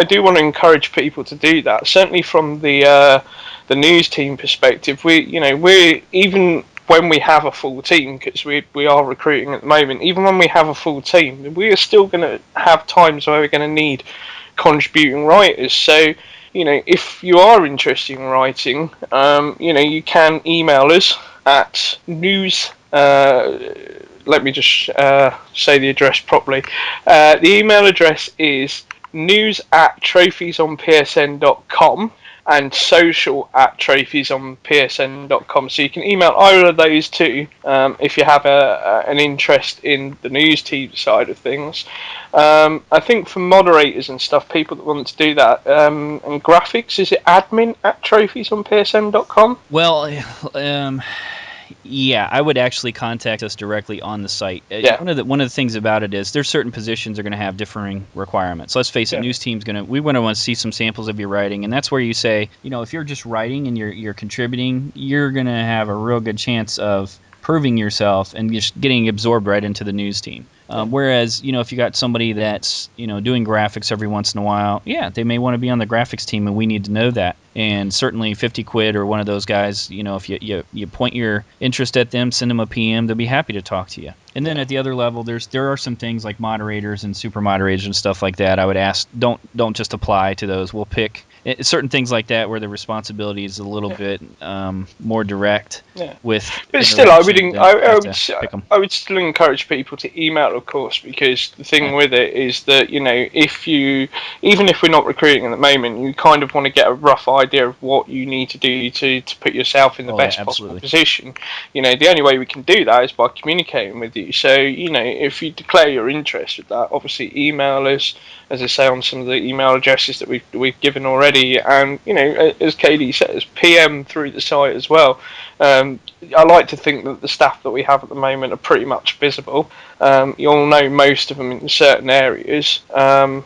do want to encourage people to do that. Certainly from the news team perspective, we're even when we have a full team, because we are recruiting at the moment, even when we have a full team, we are still going to have times where we're going to need contributing writers. So, if you are interested in writing, you can email us at news. Let me just say the address properly. The email address is news@TrophiesonPSN.com and social@TrophiesonPSN.com. So you can email either of those two if you have an interest in the news team side of things. I think for moderators and stuff, people that want to do that, and graphics, is it admin@TrophiesonPSN.com? Well, yeah, I would actually contact us directly on the site. Yeah. One of the things about it is there's certain positions are going to have differing requirements. Let's face it, news team's we want to see some samples of your writing, and that's where you say, if you're just writing and you're contributing, you're going to have a real good chance of proving yourself and just getting absorbed right into the news team. Whereas, if you got somebody that's, doing graphics every once in a while, yeah, they may want to be on the graphics team, and we need to know that. And certainly 50 Quid or one of those guys, if you point your interest at them, send them a PM, they'll be happy to talk to you. And then at the other level, there are some things like moderators and super moderators and stuff like that. I would ask, don't just apply to those. We'll pick certain things like that where the responsibility is a little bit more direct. With. But still, I would still encourage people to email, of course, because the thing with it is that even if we're not recruiting at the moment, you kind of want to get a rough idea of what you need to do to put yourself in the best possible position. The only way we can do that is by communicating with you. So if you declare your interest with that, obviously email us, as I say, on some of the email addresses that we've given already, and as KD says, PM through the site as well. I like to think that the staff that we have at the moment are pretty much visible. You'll know most of them in certain areas. So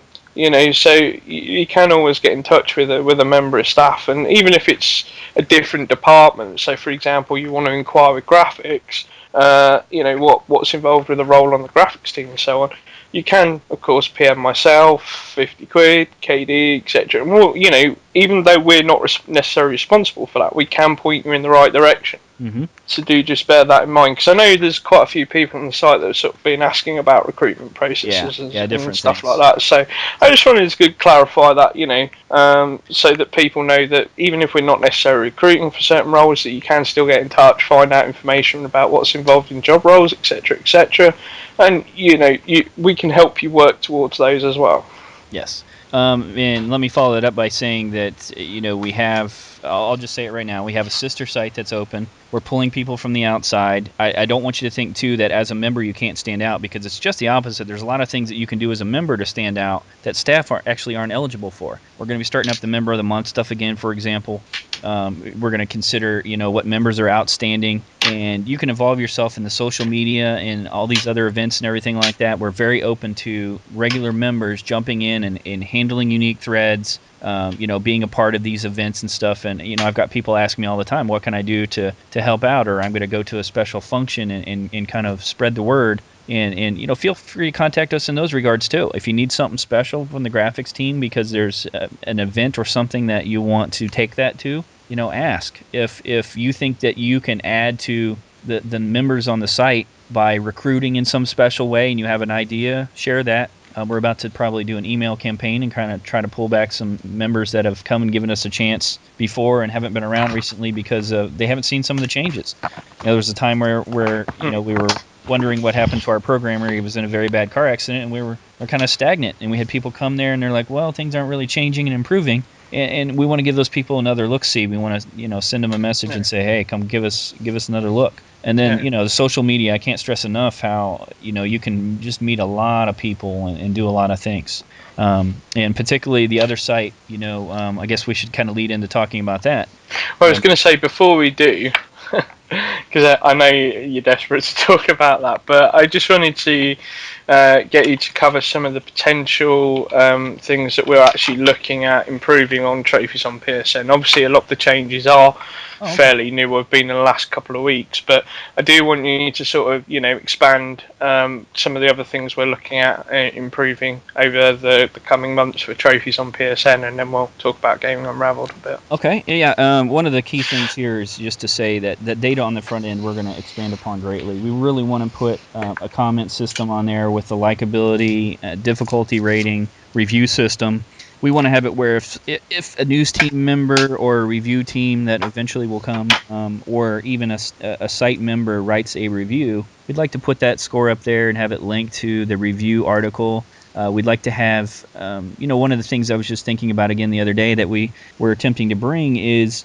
you can always get in touch with a member of staff, and even if it's a different department. So, for example, you want to inquire with graphics, what's involved with the role on the graphics team and so on. You can, of course, PM myself, 50 Quid, KD, etc. And even though we're not necessarily responsible for that, we can point you in the right direction. Mm-hmm. So do just bear that in mind, because I know there's quite a few people on the site that have sort of been asking about recruitment processes and stuff things like that. So I just wanted to clarify that, so that people know that even if we're not necessarily recruiting for certain roles, that you can still get in touch, find out information about what's involved in job roles, etc., etc. And we can help you work towards those as well. Yes. And let me follow it up by saying that we have. I'll just say it right now. We have a sister site that's open. We're pulling people from the outside. I don't want you to think, too, that as a member you can't stand out, because it's just the opposite. There's a lot of things that you can do as a member to stand out that staff actually aren't eligible for. We're going to be starting up the Member of the Month stuff again, for example. We're going to consider, what members are outstanding, and you can involve yourself in the social media and all these other events and everything like that. We're very open to regular members jumping in and handling unique threads, being a part of these events and stuff. And, I've got people asking me all the time, what can I do to help out? Or I'm going to go to a special function and kind of spread the word. And feel free to contact us in those regards, too. If you need something special from the graphics team because there's an event or something that you want to take that to, ask. If you think that you can add to the members on the site by recruiting in some special way and you have an idea, share that. We're about to probably do an email campaign and kind of try to pull back some members that have come and given us a chance before and haven't been around recently because they haven't seen some of the changes. There was a time where we were wondering what happened to our programmer. He was in a very bad car accident, and we're kind of stagnant. And we had people come there, and they're like, well, things aren't really changing and improving. And we want to give those people another look-see. We want to, send them a message and say, hey, come give us another look. And then, the social media, I can't stress enough how, you can just meet a lot of people and do a lot of things. And particularly the other site, I guess we should kind of lead into talking about that. Well, I was going to say, before we do, because I know you're desperate to talk about that, but I just wanted to get you to cover some of the potential things that we're actually looking at improving on Trophies on PSN. Obviously, a lot of the changes are fairly new. Have been in the last couple of weeks, but I do want you to sort of expand some of the other things we're looking at improving over the coming months for Trophies on PSN, and then we'll talk about Gaming Unraveled a bit. Okay, yeah. One of the key things here is just to say that data on the front end we're going to expand upon greatly. We really want to put a comment system on there with the likability, difficulty rating, review system. we want to have it where if a news team member or a review team that eventually will come, or even a site member writes a review, we'd like to put that score up there and have it linked to the review article. We'd like to have, one of the things I was just thinking about again the other day that we were attempting to bring is,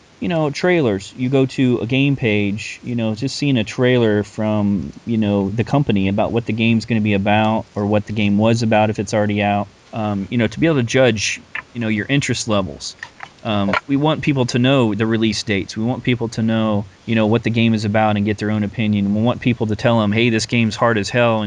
trailers. You go to a game page, just seeing a trailer from, the company about what the game's going to be about or what the game was about if it's already out. To be able to judge, your interest levels. We want people to know the release dates. We want people to know, what the game is about and get their own opinion. We want people to tell them, hey, this game's hard as hell,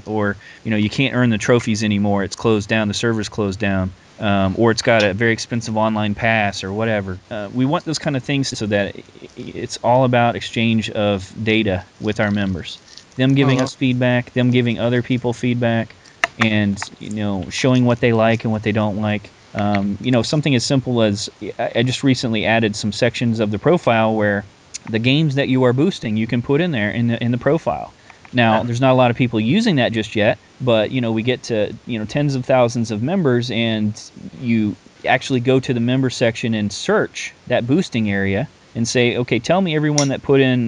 or you can't earn the trophies anymore. It's closed down. The server's closed down. Or it's got a very expensive online pass or whatever. We want those kind of things so that it's all about exchange of data with our members. Them giving us feedback, them giving other people feedback, and showing what they like and what they don't like. Something as simple as I just recently added some sections of the profile where the games that you are boosting you can put in there in the profile. Now, there's not a lot of people using that just yet, but we get to tens of thousands of members, and you actually go to the member section and search that boosting area and say, okay, tell me everyone that put in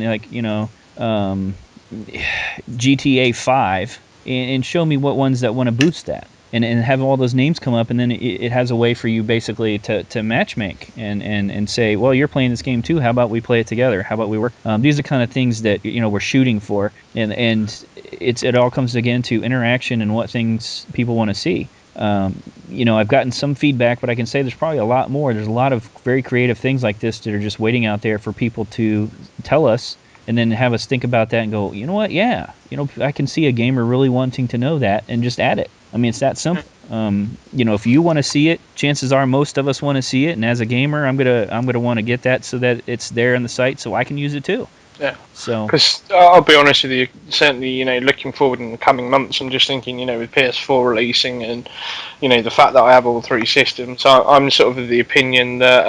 GTA 5 and show me what ones that want to boost that. And have all those names come up, and then it has a way for you basically to matchmake and say, well, you're playing this game too. How about we play it together? How about we work? These are kind of things that we're shooting for, and it all comes again to interaction and what things people want to see. I've gotten some feedback, but I can say there's probably a lot more. There's a lot of very creative things like this that are just waiting out there for people to tell us, and then have us think about that and go, you know what? Yeah, I can see a gamer really wanting to know that, and just add it. I mean, it's that simple. If you want to see it, chances are most of us want to see it. And as a gamer, I'm gonna want to get that so that it's there on the site so I can use it too. Yeah. So, because I'll be honest with you, certainly, looking forward in the coming months, I'm just thinking, with PS4 releasing and, the fact that I have all three systems, I'm sort of the opinion that,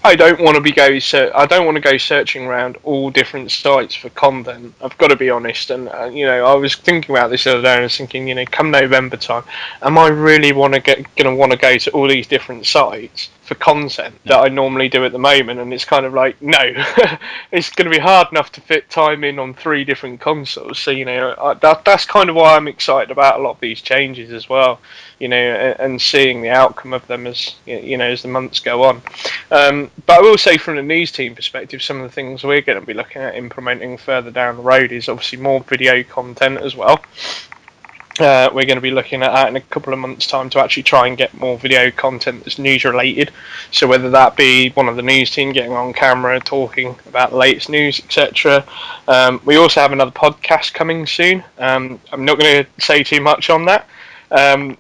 I don't want to go searching around all different sites for content. I've got to be honest, and I was thinking about this the other day, and I was thinking, come November time, am I really going to want to go to all these different sites for content that I normally do at the moment? And it's kind of like, no, it's going to be hard enough to fit time in on 3 different consoles. So that's kind of why I'm excited about a lot of these changes as well. And seeing the outcome of them as as the months go on. But I will say, from the news team perspective, some of the things we're going to be looking at implementing further down the road is obviously more video content as well. We're going to be looking at that in a couple of months' time to actually try and get more video content that's news related. So whether that be one of the news team getting on camera talking about the latest news, etc. We also have another podcast coming soon. I'm not going to say too much on that.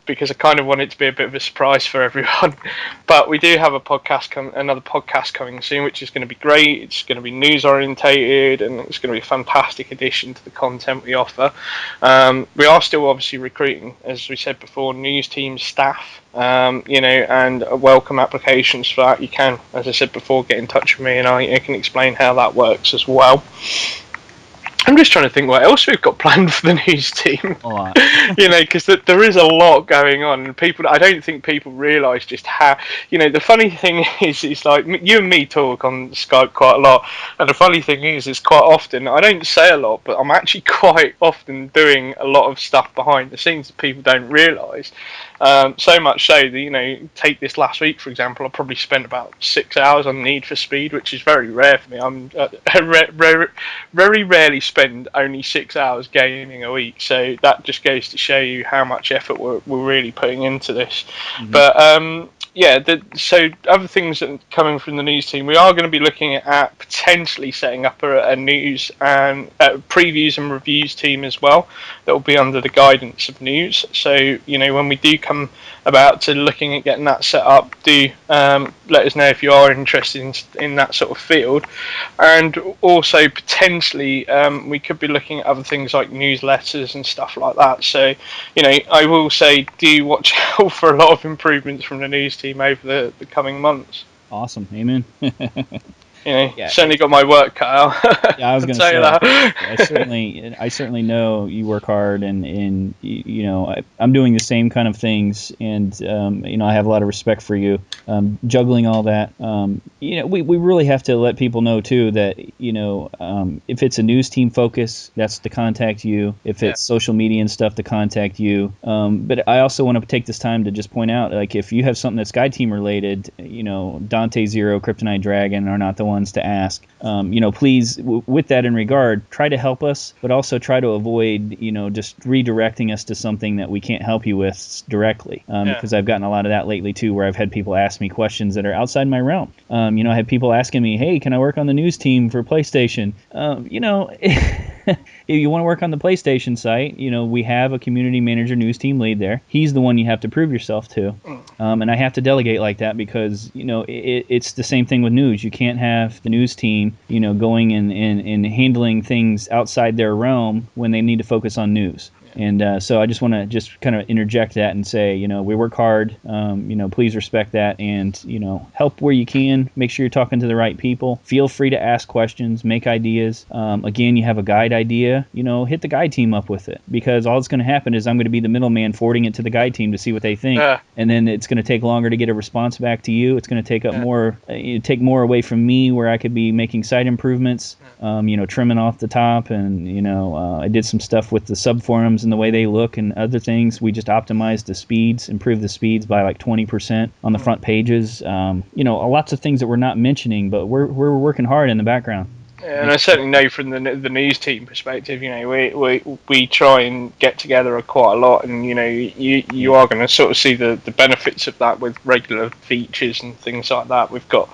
Because I kind of want it to be a bit of a surprise for everyone. But we do have another podcast coming soon, which is going to be great. It's going to be news orientated, and it's going to be a fantastic addition to the content we offer. We are still obviously recruiting, as we said before, news team staff. And welcome applications for that. You can, as I said before, get in touch with me, and I can explain how that works as well. I'm just trying to think what else we've got planned for the news team. Because there is a lot going on, and I don't think people realise just how. The funny thing is like you and me talk on Skype quite a lot, and the funny thing is quite often I don't say a lot, but I'm actually quite often doing a lot of stuff behind the scenes that people don't realise. So much so that take this last week for example, I probably spent about 6 hours on Need for Speed, which is very rare for me. I'm very rarely spend only 6 hours gaming a week, so that just goes to show you how much effort we're really putting into this. Mm-hmm. But so other things that are coming from the news team, we are going to be looking at potentially setting up a news and previews and reviews team as well that will be under the guidance of news. So when we do come about to looking at getting that set up, do let us know if you are interested in that sort of field. And also potentially we could be looking at other things like newsletters and stuff like that. So I will say, do watch out for a lot of improvements from the news team over the coming months. Awesome. Amen. Yeah. Certainly got my work cut out. Yeah, I was I'll going to tell you say, that. I certainly know you work hard, and I'm doing the same kind of things, and I have a lot of respect for you, juggling all that. We really have to let people know too that if it's a news team focus, that's to contact you. If it's social media and stuff, to contact you. But I also want to take this time to just point out, like, if you have something that's Guide Team related, Dante Zero, Kryptonite Dragon are not the ones to ask. Please, with that in regard, try to help us, but also try to avoid, just redirecting us to something that we can't help you with directly. Because I've gotten a lot of that lately too, where I've had people ask me questions that are outside my realm. I had people asking me, "Hey, can I work on the news team for PlayStation?" If you want to work on the PlayStation site, we have a community manager news team lead there. He's the one you have to prove yourself to. And I have to delegate like that because, it's the same thing with news. You can't have the news team, going and handling things outside their realm when they need to focus on news. And so I just want to just kind of interject that and say, we work hard, please respect that, and, help where you can. Make sure you're talking to the right people. Feel free to ask questions, make ideas. Again, you have a guide idea, hit the guide team up with it, because all that's going to happen is I'm going to be the middleman forwarding it to the guide team to see what they think. And then it's going to take longer to get a response back to you. It's going to take up more, take more away from me, where I could be making site improvements, trimming off the top, and, I did some stuff with the subforums and the way they look and other things. We just optimized the speeds, improved the speeds by like 20% on the front pages. Lots of things that we're not mentioning, but we're working hard in the background. And I certainly know from the news team perspective, we try and get together quite a lot, and you are going to sort of see the benefits of that with regular features and things like that. We've got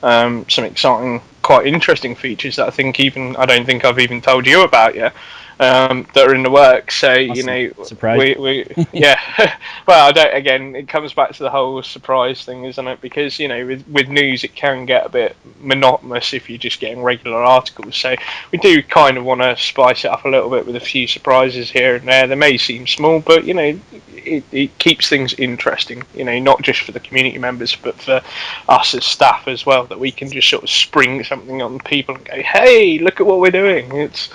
some exciting, quite interesting features that I don't think I've even told you about yet. That are in the works. So awesome. Surprise. Yeah. Well, I don't. Again, it comes back to the whole surprise thing, isn't it? Because with news, it can get a bit monotonous if you're just getting regular articles. So we do kind of want to spice it up a little bit with a few surprises here and there. They may seem small, but it keeps things interesting. Not just for the community members, but for us as staff as well. That we can just sort of spring something on people and go, "Hey, look at what we're doing!" It's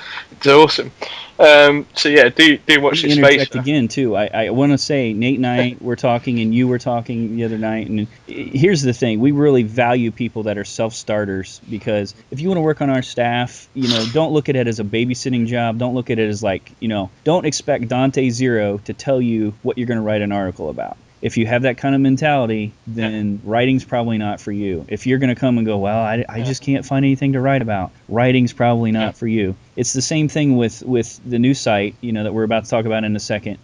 awesome. So yeah, do watch this space. Interject again too. I want to say Nate and I were talking, and you were talking the other night. And here's the thing: we really value people that are self-starters, because if you want to work on our staff, don't look at it as a babysitting job. Don't look at it as like, don't expect Dante Zero to tell you what you're going to write an article about. If you have that kind of mentality, then writing's probably not for you. If you're going to come and go, well, I just can't find anything to write about, writing's probably not for you. It's the same thing with the new site, that we're about to talk about in a second.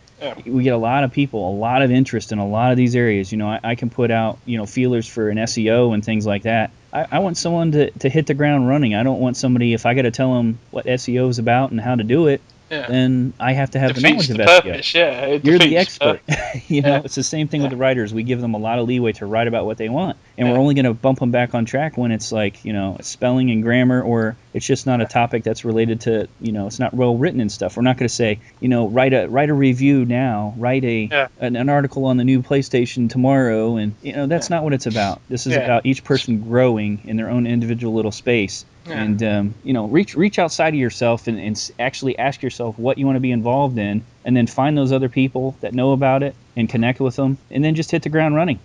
We get a lot of people, a lot of interest in a lot of these areas. I can put out, feelers for an SEO and things like that. I want someone to hit the ground running. I don't want somebody, if I got to tell them what SEO is about and how to do it, then I have to have the knowledge of SEO. You're the expert. It's the same thing with the writers. We give them a lot of leeway to write about what they want, and we're only going to bump them back on track when it's like, spelling and grammar, or it's just not a topic that's related to, it's not well written and stuff. We're not going to say, write a review now, write an article on the new PlayStation tomorrow, and that's not what it's about. This is about each person growing in their own individual little space. And reach outside of yourself and actually ask yourself what you want to be involved in, and then find those other people that know about it and connect with them, and then just hit the ground running.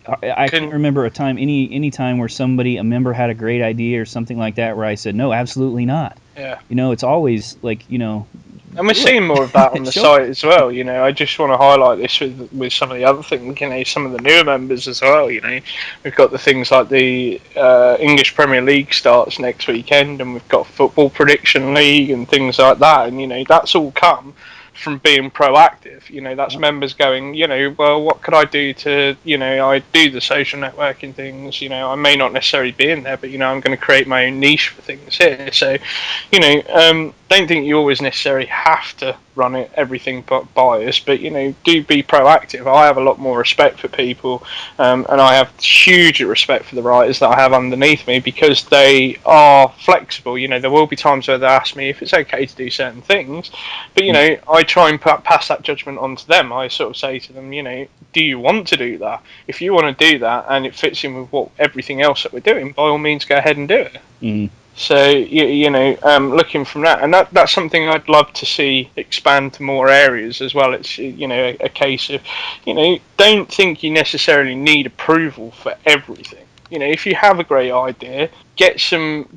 I can't remember a time, any time where a member had a great idea or something like that, where I said, no, absolutely not. It's always like, and we're seeing more of that on the site as well. I just want to highlight this with some of the other things. Some of the newer members as well. We've got the things like the English Premier League starts next weekend, and we've got Football Prediction League and things like that. And that's all come from being proactive. That's members going, well, what could I do to, I do the social networking things. I may not necessarily be in there, but I'm going to create my own niche for things here. So, don't think you always necessarily have to run it everything but biased, but do be proactive. I have a lot more respect for people, and I have huge respect for the writers that I have underneath me, because they are flexible. There will be times where they ask me if it's okay to do certain things, but I try and pass that judgment on to them. I sort of say to them, do you want to do that? If you want to do that and it fits in with everything else that we're doing, by all means go ahead and do it. So looking from that, and that's something I'd love to see expand to more areas as well. It's a case of don't think you necessarily need approval for everything. If you have a great idea, get some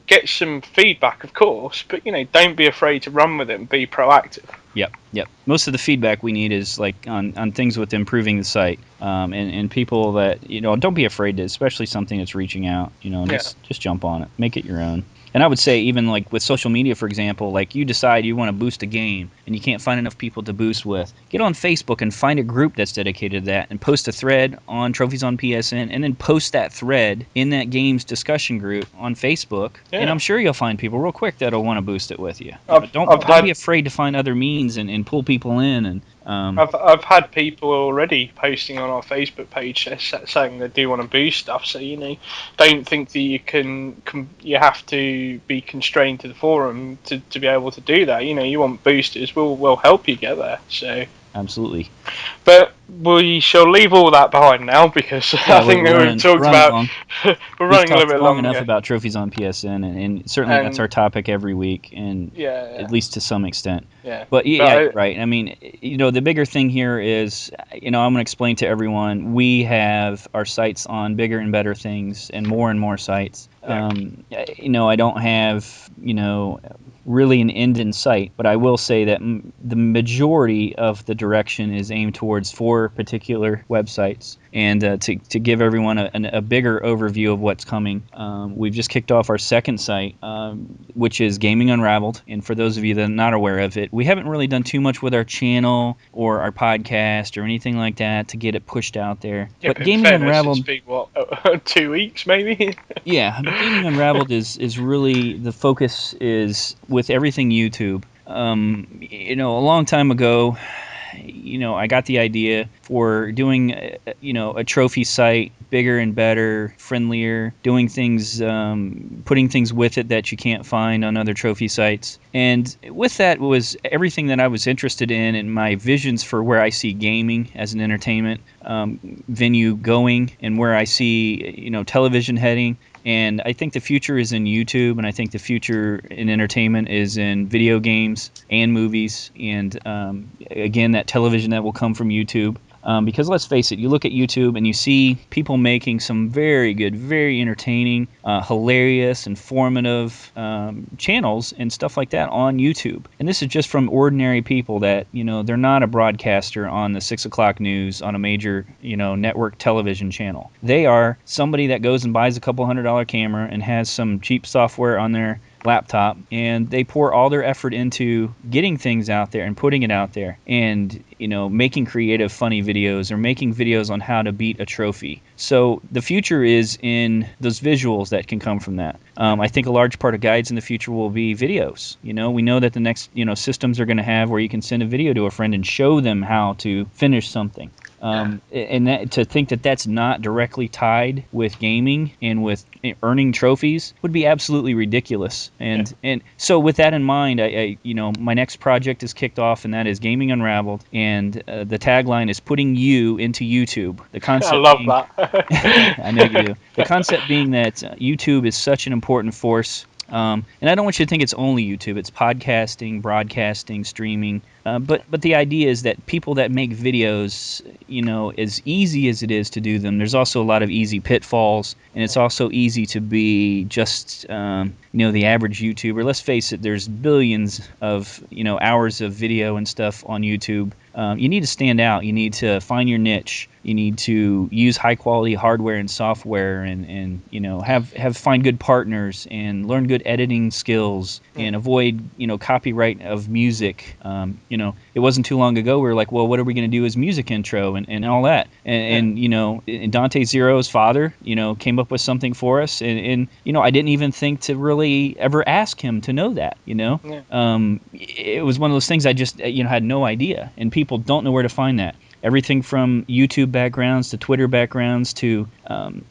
feedback, of course, but don't be afraid to run with it and be proactive. Yep. Most of the feedback we need is like on things with improving the site, and people that don't be afraid to, especially something that's reaching out. Just jump on it, make it your own. And I would say even like with social media, for example, like you decide you want to boost a game and you can't find enough people to boost with, get on Facebook and find a group that's dedicated to that and post a thread on Trophies on PSN, and then post that thread in that game's discussion group on Facebook. Yeah. And I'm sure you'll find people real quick that'll want to boost it with you. Don't be afraid to find other means and pull people in. And I've had people already posting on our Facebook page saying they do want to boost stuff. So don't think that you have to be constrained to the forum to be able to do that. You want boosters, we'll help you get there. So absolutely. But we shall leave all that behind now, because I think we've talked about we're running a little bit long enough about Trophies on PSN, and certainly that's our topic every week, and at least to some extent. But right. I mean, the bigger thing here is, I'm going to explain to everyone, we have our sights on bigger and better things and more sites. I don't have, really an end in sight, but I will say that the majority of the direction is aimed towards 4 particular websites. And to give everyone a bigger overview of what's coming, we've just kicked off our second site, which is Gaming Unraveled. And for those of you that are not aware of it, we haven't really done too much with our channel or our podcast or anything like that to get it pushed out there. Yeah, but Gaming Unraveled, it's been, what, 2 weeks maybe? Yeah, Gaming Unraveled is really, the focus is with everything YouTube. A long time ago, I got the idea for doing, a trophy site, bigger and better, friendlier, doing things, putting things with it that you can't find on other trophy sites. And with that was everything that I was interested in, and my visions for where I see gaming as an entertainment venue going, and where I see, television heading. And I think the future is in YouTube, and I think the future in entertainment is in video games and movies, and again, that television that will come from YouTube. Because let's face it, you look at YouTube and you see people making some very good, very entertaining, hilarious, informative channels and stuff like that on YouTube. And this is just from ordinary people that, they're not a broadcaster on the 6 o'clock news on a major, network television channel. They are somebody that goes and buys a couple $100 camera and has some cheap software on their laptop, and they pour all their effort into getting things out there and putting it out there, and making creative, funny videos, or making videos on how to beat a trophy. So the future is in those visuals that can come from that. I think a large part of guides in the future will be videos. We know that the next systems are going to have where you can send a video to a friend and show them how to finish something. And to think that that's not directly tied with gaming and with earning trophies would be absolutely ridiculous. And so with that in mind, I my next project is kicked off, and that is Gaming Unraveled, and the tagline is putting you into YouTube. The concept I love that. I know you do. The concept being that YouTube is such an important force. And I don't want you to think it's only YouTube. It's podcasting, broadcasting, streaming. But the idea is that people that make videos, as easy as it is to do them, there's also a lot of easy pitfalls, and it's also easy to be just, the average YouTuber. Let's face it, there's billions of, hours of video and stuff on YouTube. You need to stand out. You need to find your niche. You need to use high quality hardware and software, and have find good partners and learn good editing skills, and avoid copyright of music. It wasn't too long ago we were like, well, what are we going to do as music intro and all that, and Dante Zero's father came up with something for us, and I didn't even think to really ever ask him to know that. It was one of those things I just had no idea, and people don't know where to find that. Everything from YouTube backgrounds to Twitter backgrounds to,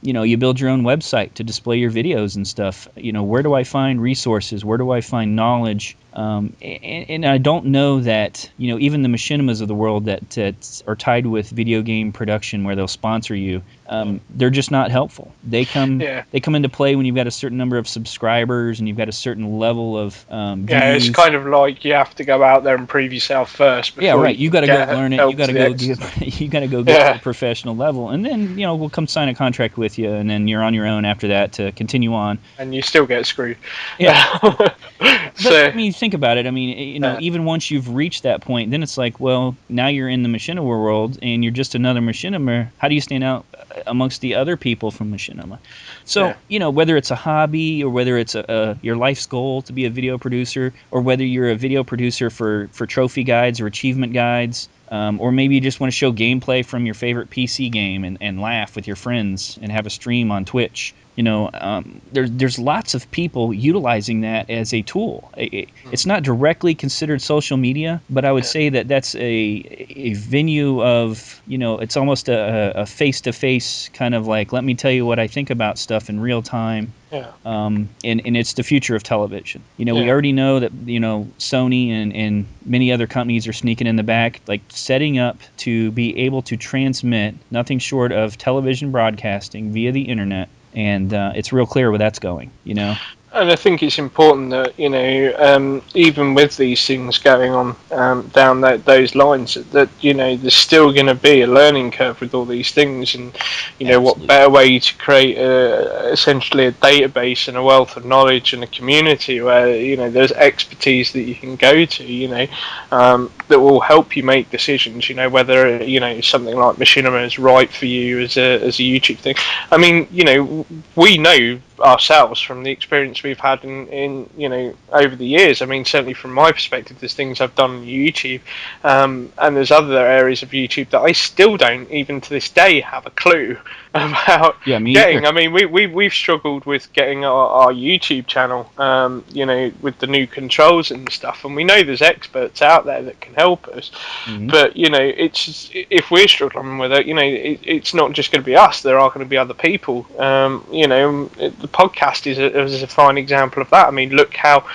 you build your own website to display your videos and stuff. Where do I find resources? Where do I find knowledge? And I don't know that, even the machinimas of the world that are tied with video game production where they'll sponsor you, they're just not helpful. They come into play when you've got a certain number of subscribers and you've got a certain level of views. Yeah, it's kind of like you have to go out there and prove yourself first. Yeah, right. You got to go learn it. You got to go get to a professional level, and then we'll come sign a contract with you, and then you're on your own after that to continue on. And you still get screwed. Yeah. But I mean, think about it. I mean, even once you've reached that point, then it's like, well, now you're in the machinima world, and you're just another machinima. How do you stand out amongst the other people from machinima? So, whether it's a hobby or whether it's your life's goal to be a video producer, or whether you're a video producer for trophy guides or achievement guides, or maybe you just want to show gameplay from your favorite PC game and laugh with your friends and have a stream on Twitch. There's lots of people utilizing that as a tool. It's not directly considered social media, but I would say that that's a venue of, it's almost a face-to-face kind of like, let me tell you what I think about stuff in real time. Yeah. And it's the future of television. We already know that, Sony and many other companies are sneaking in the back, like setting up to be able to transmit nothing short of television broadcasting via the internet. And it's real clear where that's going, And I think it's important that, even with these things going on down those lines, that, there's still going to be a learning curve with all these things. And, what better way to create essentially a database and a wealth of knowledge and a community where, there's expertise that you can go to, that will help you make decisions, whether, something like machinima is right for you as a YouTube thing. I mean, we know ourselves from the experience we've had in over the years. I mean, certainly from my perspective, there's things I've done on YouTube, and there's other areas of YouTube that I still don't, even to this day, have a clue about getting. Either. I mean, we've struggled with getting our YouTube channel, with the new controls and stuff, and we know there's experts out there that can help us. Mm-hmm. But it's just, if we're struggling with it, it's not just going to be us. There are going to be other people. The podcast is a fine example of that. I mean, look how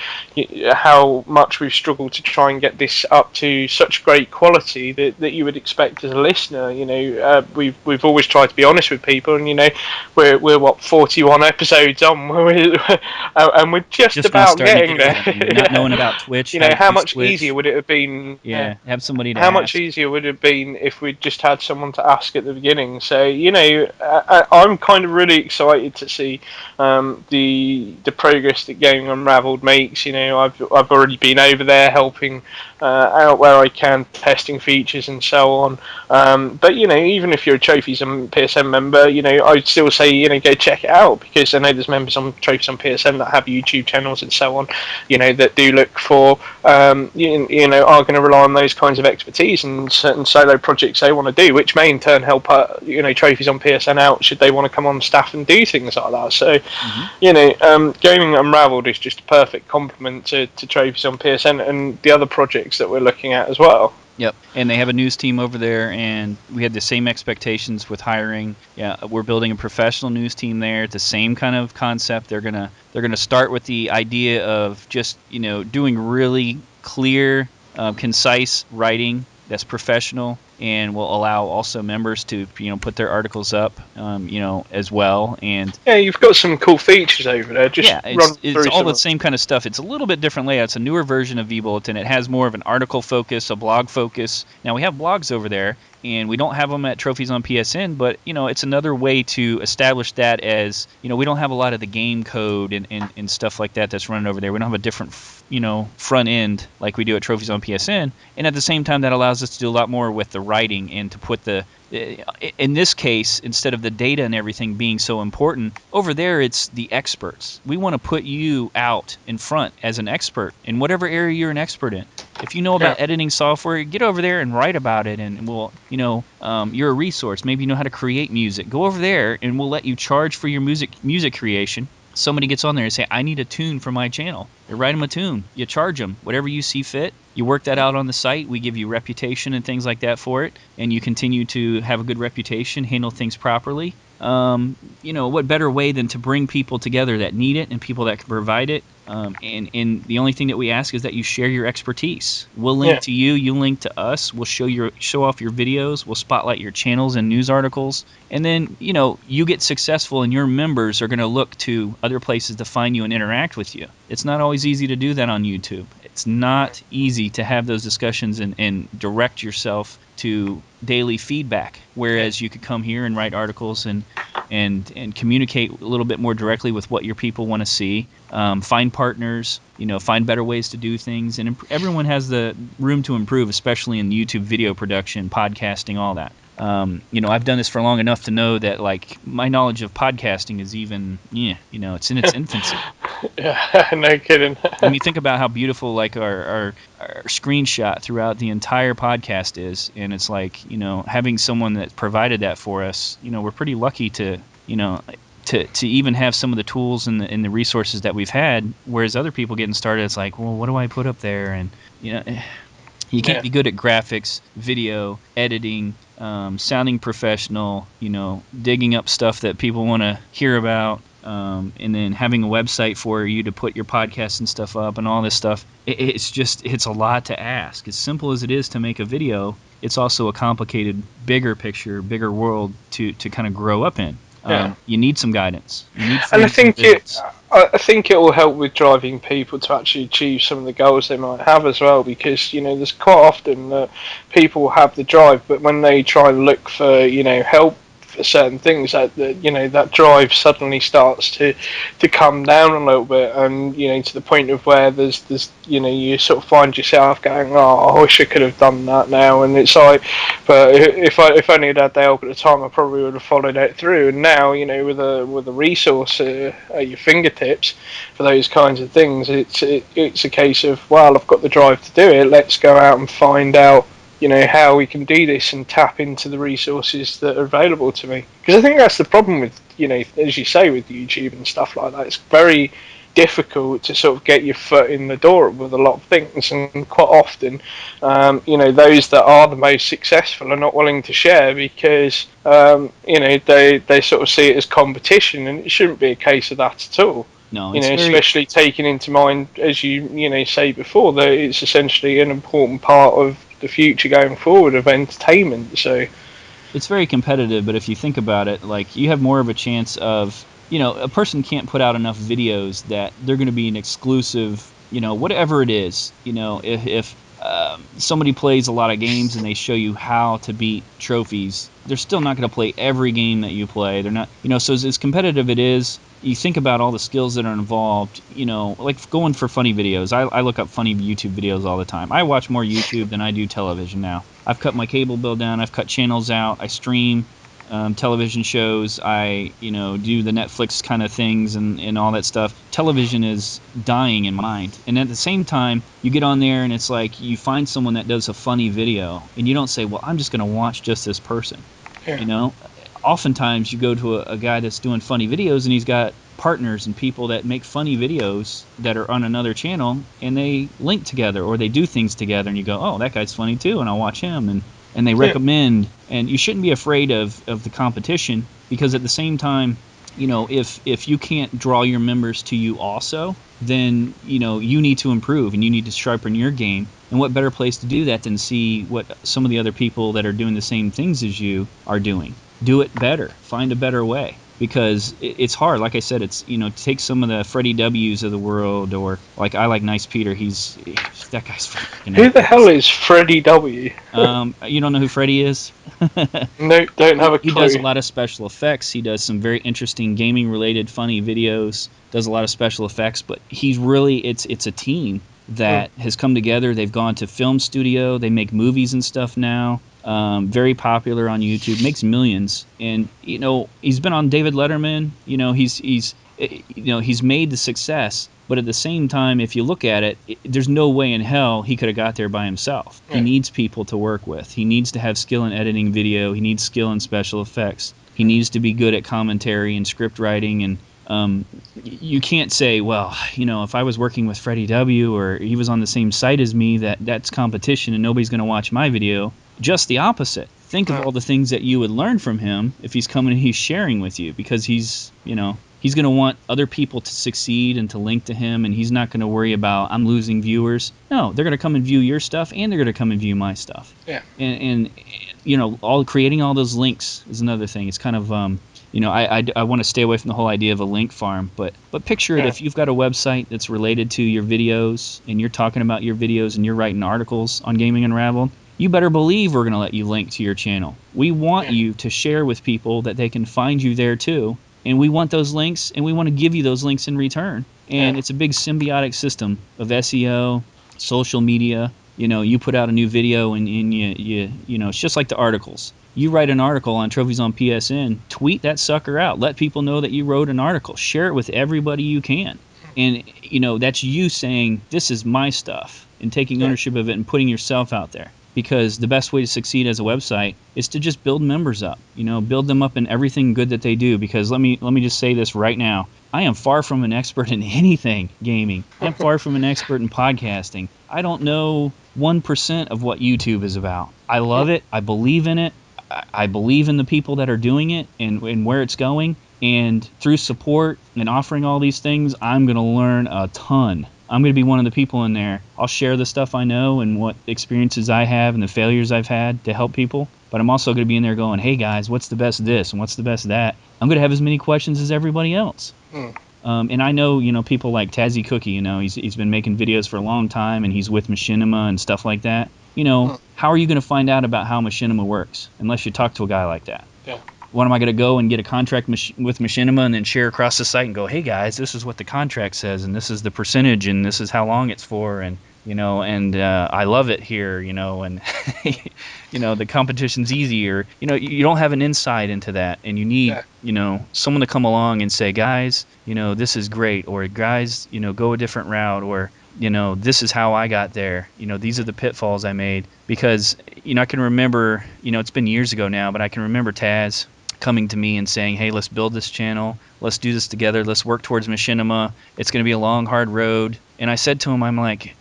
much we've struggled to try and get this up to such great quality that you would expect as a listener. We've always tried to be honest with people, and we're what, 41 episodes on, and we're just about getting there. Not knowing about Twitch. How much easier would it have been? Have somebody to How ask. much easier would it have been if we'd just had someone to ask at the beginning? So I'm kind of really excited to see the progress that Gaming Unraveled makes. I've already been over there helping out where I can, testing features and so on. But even if you're a Trophies on PSN member, I'd still say go check it out, because I know there's members on Trophies on PSN that have YouTube channels and so on. That do look for are going to rely on those kinds of expertise and certain solo projects they want to do, which may in turn help Trophies on PSN out should they want to come on staff and do things like that. So Gaming Unraveled is just a perfect complement to Trophies on PSN and the other projects that we're looking at as well. Yep, and they have a news team over there, and we had the same expectations with hiring. Yeah, we're building a professional news team there. It's the same kind of concept. They're gonna start with the idea of just doing really clear, concise writing that's professional, and we'll allow also members to put their articles up as well. And yeah, you've got some cool features over there. Just yeah, run it's through all the some. same kind of stuff. It's a little bit different layout. It's a newer version of vBulletin. It has more of an article focus, a blog focus. Now we have blogs over there, and we don't have them at Trophies on PSN, but it's another way to establish that as we don't have a lot of the game code and stuff like that that's running over there. We don't have a different front end like we do at Trophies on PSN, and at the same time that allows us to do a lot more with the writing and to put the in this case, instead of the data and everything being so important, over there it's the experts. We want to put you out in front as an expert in whatever area you're an expert in. If you know about editing software, get over there and write about it, and we'll, you're a resource. Maybe you know how to create music. Go over there, and we'll let you charge for your music creation. Somebody gets on there and say, I need a tune for my channel. You write them a tune. You charge them whatever you see fit. You work that out on the site. We give you reputation and things like that for it, and you continue to have a good reputation, handle things properly. What better way than to bring people together that need it and people that can provide it. And the only thing that we ask is that you share your expertise. We'll link to you. You link to us. We'll show off your videos. We'll spotlight your channels and news articles. And then, you get successful, and your members are going to look to other places to find you and interact with you. It's not always easy to do that on YouTube. It's not easy to have those discussions and direct yourself to daily feedback, whereas you could come here and write articles and communicate a little bit more directly with what your people want to see, find partners, find better ways to do things, and everyone has the room to improve, especially in YouTube video production, podcasting, all that. I've done this for long enough to know that, like, my knowledge of podcasting is even, it's in its infancy. Yeah, no kidding. When you think about how beautiful, like, our screenshot throughout the entire podcast is, and it's like, having someone that provided that for us, we're pretty lucky to even have some of the tools and the resources that we've had, whereas other people getting started, it's like, well, what do I put up there? And, you can't be good at graphics, video, editing, sounding professional, digging up stuff that people want to hear about, and then having a website for you to put your podcasts and stuff up and all this stuff. It's a lot to ask. As simple as it is to make a video, it's also a complicated, bigger picture, bigger world to kind of grow up in. You need some guidance. And I think it will help with driving people to actually achieve some of the goals they might have as well, because there's quite often that people have the drive, but when they try and look for help for certain things, that drive suddenly starts to come down a little bit, and to the point of where there's you sort of find yourself going, oh, I wish I could have done that now, and it's like, but if only I'd had the help at the time, I probably would have followed it through. And now with a resource at your fingertips for those kinds of things, it's a case of, well, I've got the drive to do it, let's go out and find out how we can do this and tap into the resources that are available to me. Because I think that's the problem with, as you say, with YouTube and stuff like that. It's very difficult to sort of get your foot in the door with a lot of things, and quite often, those that are the most successful are not willing to share because, they sort of see it as competition, and it shouldn't be a case of that at all. No, especially taking into mind, as you say before, that it's essentially an important part of the future going forward of entertainment. So it's very competitive, but if you think about it, like, you have more of a chance of, a person can't put out enough videos that they're going to be an exclusive, whatever it is. If somebody plays a lot of games and they show you how to beat trophies, they're still not going to play every game that you play. They're not, so as competitive it is, you think about all the skills that are involved, like going for funny videos. I look up funny YouTube videos all the time. I watch more YouTube than I do television now. I've cut my cable bill down. I've cut channels out. I stream television shows. I, do the Netflix kind of things and all that stuff. Television is dying in my mind. And at the same time, you get on there and it's like you find someone that does a funny video and you don't say, well, I'm just going to watch just this person. Yeah. Oftentimes you go to a guy that's doing funny videos and he's got partners and people that make funny videos that are on another channel, and they link together or they do things together, and you go, oh, that guy's funny too, and I'll watch him, and they recommend. And you shouldn't be afraid of the competition, because at the same time, if you can't draw your members to you also, then you need to improve and you need to sharpen your game. And what better place to do that than see what some of the other people that are doing the same things as you are doing? Do it better. Find a better way. Because it's hard. Like I said, it's take some of the Freddie W's of the world, or like I like Nice Peter. That guy's fucking. Who the hell is Freddie W? You don't know who Freddie is? No, don't have a clue. He does a lot of special effects. He does some very interesting gaming-related, funny videos. Does a lot of special effects, but he's really it's a team that has come together. They've gone to film studio. They make movies and stuff now. Very popular on YouTube, makes millions, and he's been on David Letterman. He's made the success, but at the same time, if you look at it, there's no way in hell he could have got there by himself. He needs people to work with. He needs to have skill in editing video. He needs skill in special effects. He needs to be good at commentary and script writing. And you can't say, well, if I was working with Freddie W. or he was on the same site as me, that's competition and nobody's going to watch my video. Just the opposite. Think of all the things that you would learn from him if he's coming and he's sharing with you, because he's going to want other people to succeed and to link to him, and he's not going to worry about, I'm losing viewers. No, they're going to come and view your stuff, and they're going to come and view my stuff. Yeah. And creating all those links is another thing. It's kind of I want to stay away from the whole idea of a link farm, but picture it, if you've got a website that's related to your videos and you're talking about your videos and you're writing articles on Gaming Unraveled, you better believe we're going to let you link to your channel. We want you to share with people that they can find you there too, and we want those links, and we want to give you those links in return. And it's a big symbiotic system of SEO, social media. You put out a new video, and you it's just like the articles. You write an article on Trophies on PSN, tweet that sucker out. Let people know that you wrote an article. Share it with everybody you can. And, that's you saying, this is my stuff, and taking ownership of it and putting yourself out there. Because the best way to succeed as a website is to just build members up. Build them up in everything good that they do. Because let me just say this right now. I am far from an expert in anything gaming. I'm far from an expert in podcasting. I don't know 1% of what YouTube is about. I love it. I believe in it. I believe in the people that are doing it and where it's going. And through support and offering all these things, I'm going to learn a ton. I'm going to be one of the people in there. I'll share the stuff I know and what experiences I have and the failures I've had to help people. But I'm also going to be in there going, hey guys, what's the best this and what's the best that? I'm going to have as many questions as everybody else. And I know, people like Tazzy Cookie, he's been making videos for a long time, and he's with Machinima and stuff like that. How are you going to find out about how Machinima works unless you talk to a guy like that? Yeah. What am I going to go and get a contract with Machinima and then share across the site and go, hey guys, this is what the contract says, and this is the percentage, and this is how long it's for, and I love it here, and the competition's easier. You don't have an insight into that, and you need someone to come along and say, guys, this is great, or guys, go a different route, or this is how I got there. These are the pitfalls I made. Because I can remember, it's been years ago now, but I can remember Taz coming to me and saying, hey, let's build this channel, let's do this together, let's work towards Machinima, it's going to be a long, hard road. And I said to him, I'm like,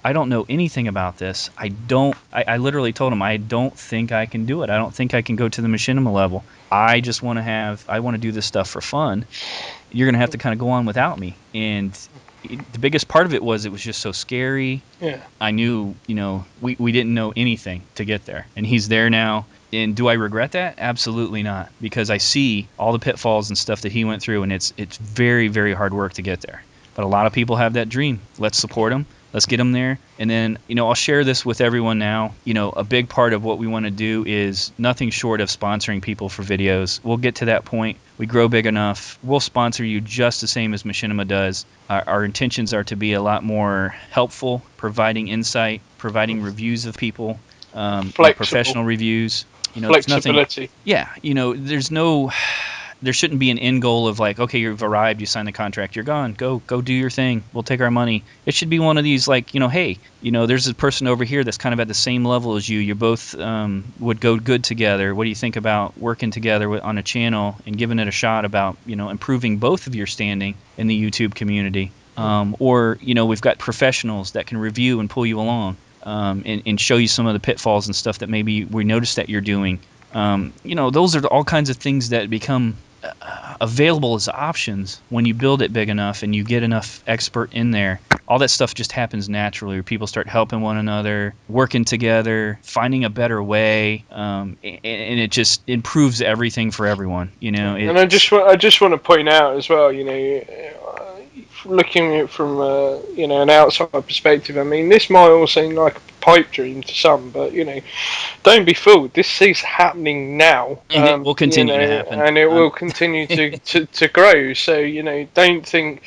I don't know anything about this. I literally told him, I don't think I can do it. I don't think I can go to the Machinima level. I just want to do this stuff for fun. You're going to have to kind of go on without me. And the biggest part of it was just so scary. Yeah. I knew, we didn't know anything to get there. And he's there now. And do I regret that? Absolutely not. Because I see all the pitfalls and stuff that he went through, and it's very, very hard work to get there. But a lot of people have that dream. Let's support them. Let's get them there. And then, I'll share this with everyone now. A big part of what we want to do is nothing short of sponsoring people for videos. We'll get to that point. We grow big enough. We'll sponsor you just the same as Machinima does. Our intentions are to be a lot more helpful, providing insight, providing reviews of people, professional reviews. Flexibility. There shouldn't be an end goal of like, okay, you've arrived, you signed the contract, you're gone, go do your thing, we'll take our money. It should be one of these like, hey, there's a person over here that's kind of at the same level as you. You both would go good together. What do you think about working together on a channel and giving it a shot about, improving both of your standing in the YouTube community? Or we've got professionals that can review and pull you along and show you some of the pitfalls and stuff that maybe we noticed that you're doing. Those are all kinds of things that become available as options when you build it big enough and you get enough expert in there. All that stuff just happens naturally, where people start helping one another, working together, finding a better way, and it just improves everything for everyone. And I just want to point out as well, looking at it from an outside perspective. I mean, this might all seem like a pipe dream to some, but don't be fooled. This is happening now, and it will continue to happen, and it will continue to grow. So don't sit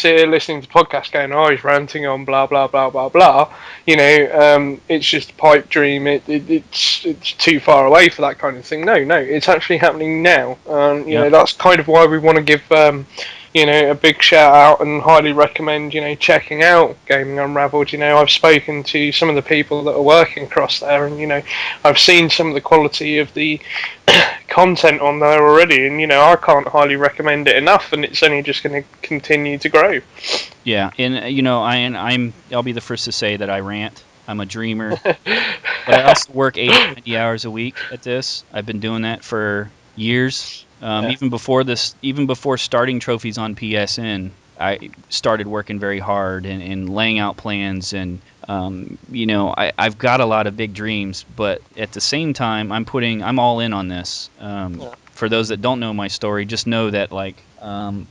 here listening to podcasts going, "Oh, he's ranting on blah blah blah blah blah." It's just a pipe dream. It's too far away for that kind of thing. No, it's actually happening now. That's kind of why we want to give a big shout out and highly recommend, checking out Gaming Unraveled. I've spoken to some of the people that are working across there, and, I've seen some of the quality of the content on there already, and, I can't highly recommend it enough, and it's only just going to continue to grow. Yeah, and, I'll be the first to say that I rant. I'm a dreamer, but I also work 80, 90 hours a week at this. I've been doing that for years. Even before starting Trophies on PSN, I started working very hard and laying out plans, and I've got a lot of big dreams, but at the same time, I'm all in on this. For those that don't know my story, just know that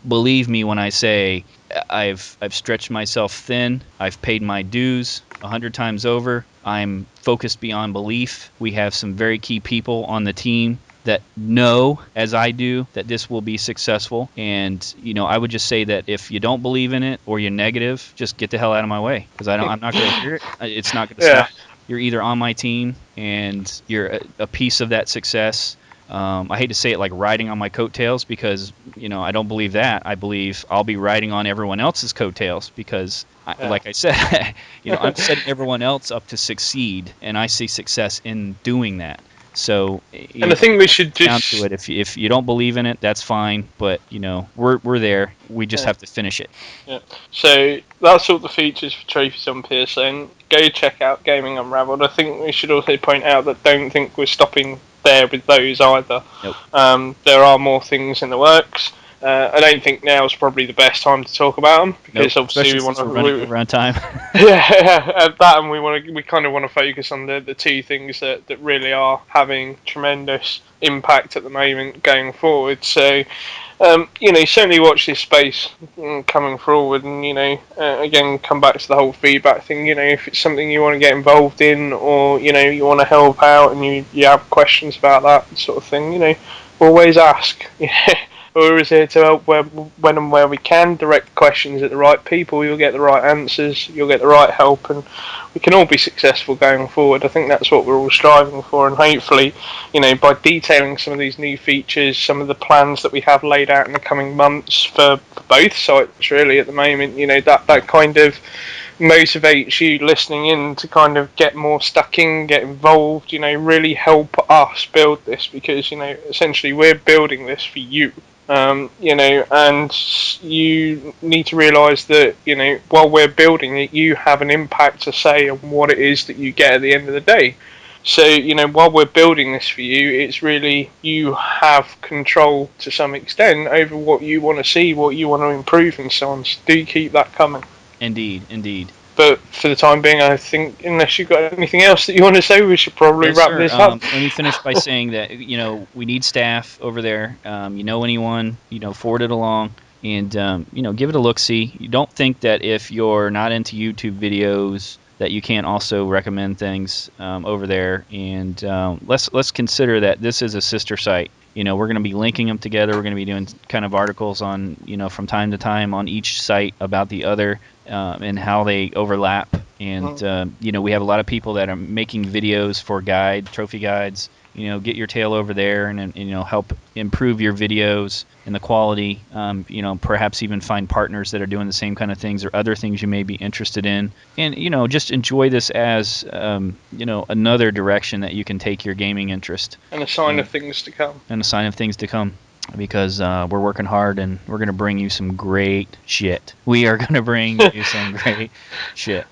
believe me when I say I've stretched myself thin. I've paid my dues 100 times over. I'm focused beyond belief. We have some very key people on the team that know, as I do, that this will be successful. And I would just say that if you don't believe in it or you're negative, just get the hell out of my way, because I'm not going to hear it. It's not going to stop. You're either on my team and you're a piece of that success. I hate to say it, like riding on my coattails, because I don't believe that. I believe I'll be riding on everyone else's coattails, because like I said, I'm setting everyone else up to succeed, and I see success in doing that. So, and I think we should just down to it. If you don't believe in it, that's fine. But we're there. We just have to finish it. Yeah. So that's all the features for Trophies on PSN. Go check out Gaming Unraveled. I think we should also point out that don't think we're stopping there with those either. Nope. There are more things in the works. I don't think now is probably the best time to talk about them, because obviously we want to run time. That, and we kind of want to focus on the two things that really are having tremendous impact at the moment going forward. So certainly watch this space coming forward, and again, come back to the whole feedback thing. If it's something you want to get involved in, or you want to help out and you have questions about that sort of thing, always ask. We're always here to help when and where we can. Direct questions at the right people, you'll get the right answers, you'll get the right help, and we can all be successful going forward. I think that's what we're all striving for, and hopefully, by detailing some of these new features, some of the plans that we have laid out in the coming months for both sites, really, at the moment, that kind of motivates you listening in to kind of get more stuck in, get involved, really help us build this, because, essentially we're building this for you. And you need to realise that, while we're building it, you have an impact to say on what it is that you get at the end of the day. So, while we're building this for you, it's really you have control to some extent over what you want to see, what you want to improve, and so on. So do keep that coming. Indeed. But for the time being, I think, unless you've got anything else that you want to say, we should probably wrap this up. Let me finish by saying that, we need staff over there. Anyone, forward it along, and, give it a look-see. You don't think that if you're not into YouTube videos that you can't also recommend things over there. And let's consider that this is a sister site. We're going to be linking them together. We're going to be doing kind of articles on, from time to time on each site about the other, and how they overlap. And, we have a lot of people that are making videos for trophy guides. Get your tail over there and help improve your videos and the quality. Perhaps even find partners that are doing the same kind of things or other things you may be interested in. And, just enjoy this as, another direction that you can take your gaming interest. And a sign of things to come. because we're working hard and we're going to bring you some great shit. We are going to bring you some great shit.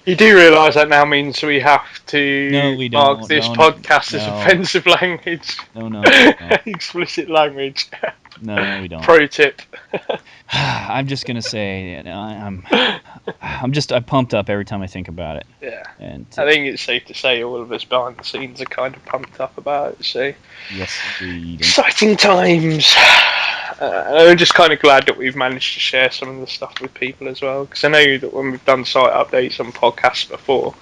You do realise that now means we have to No, we mark don't. this No, podcast as no, offensive language. no. Explicit language. No, we don't. Pro tip. I'm just going to say, I'm pumped up every time I think about it. Yeah. And I think it's safe to say all of us behind the scenes are kind of pumped up about it. So yes, indeed. Exciting times. I'm just kind of glad that we've managed to share some of the stuff with people as well, because I know that when we've done site updates on podcasts before,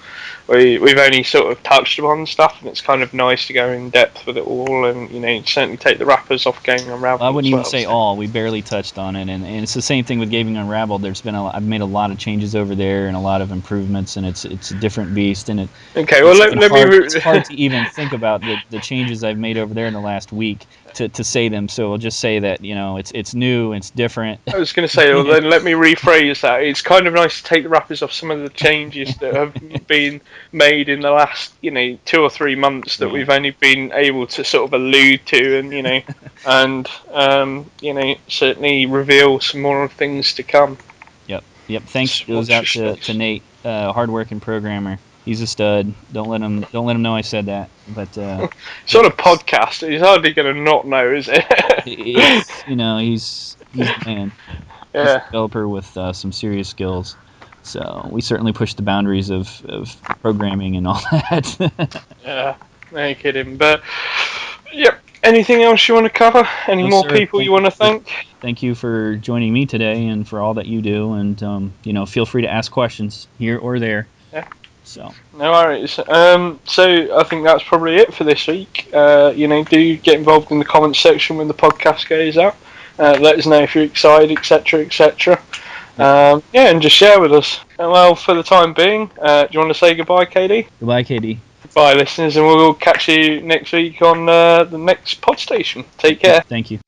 we've only sort of touched upon stuff, and it's kind of nice to go in depth with it all, and certainly take the wrappers off Gaming Unraveled. I wouldn't even say all. We barely touched on it, and it's the same thing with Gaming Unraveled. I've made a lot of changes over there and a lot of improvements, and it's a different beast. And it's hard to even think about the changes I've made over there in the last week to say them. So I'll just say that it's new, it's different. I was going to say, well, then let me rephrase that. It's kind of nice to take the wrappers off some of the changes that have been made in the last 2 or 3 months that we've only been able to sort of allude to, and certainly reveal some more things to come. Yep. Thanks goes out to Nate, hardworking programmer. He's a stud. Don't let him know I said that. But it's on a podcast. He's hardly going to not know, is it? He's a man. Yeah. He's a developer with some serious skills. So we certainly push the boundaries of programming and all that. Yeah, no kidding. But yep. Anything else you want to cover? Any more people you want to thank? Thank you for joining me today and for all that you do. And feel free to ask questions here or there. Yeah. So no worries. So I think that's probably it for this week. Do get involved in the comments section when the podcast goes out. Let us know if you're excited, etc., etc. And just share with us. Well, for the time being, do you want to say goodbye, KD? Goodbye, KD. Bye, listeners, and we'll catch you next week on the next PodStation. Take care. Thank you.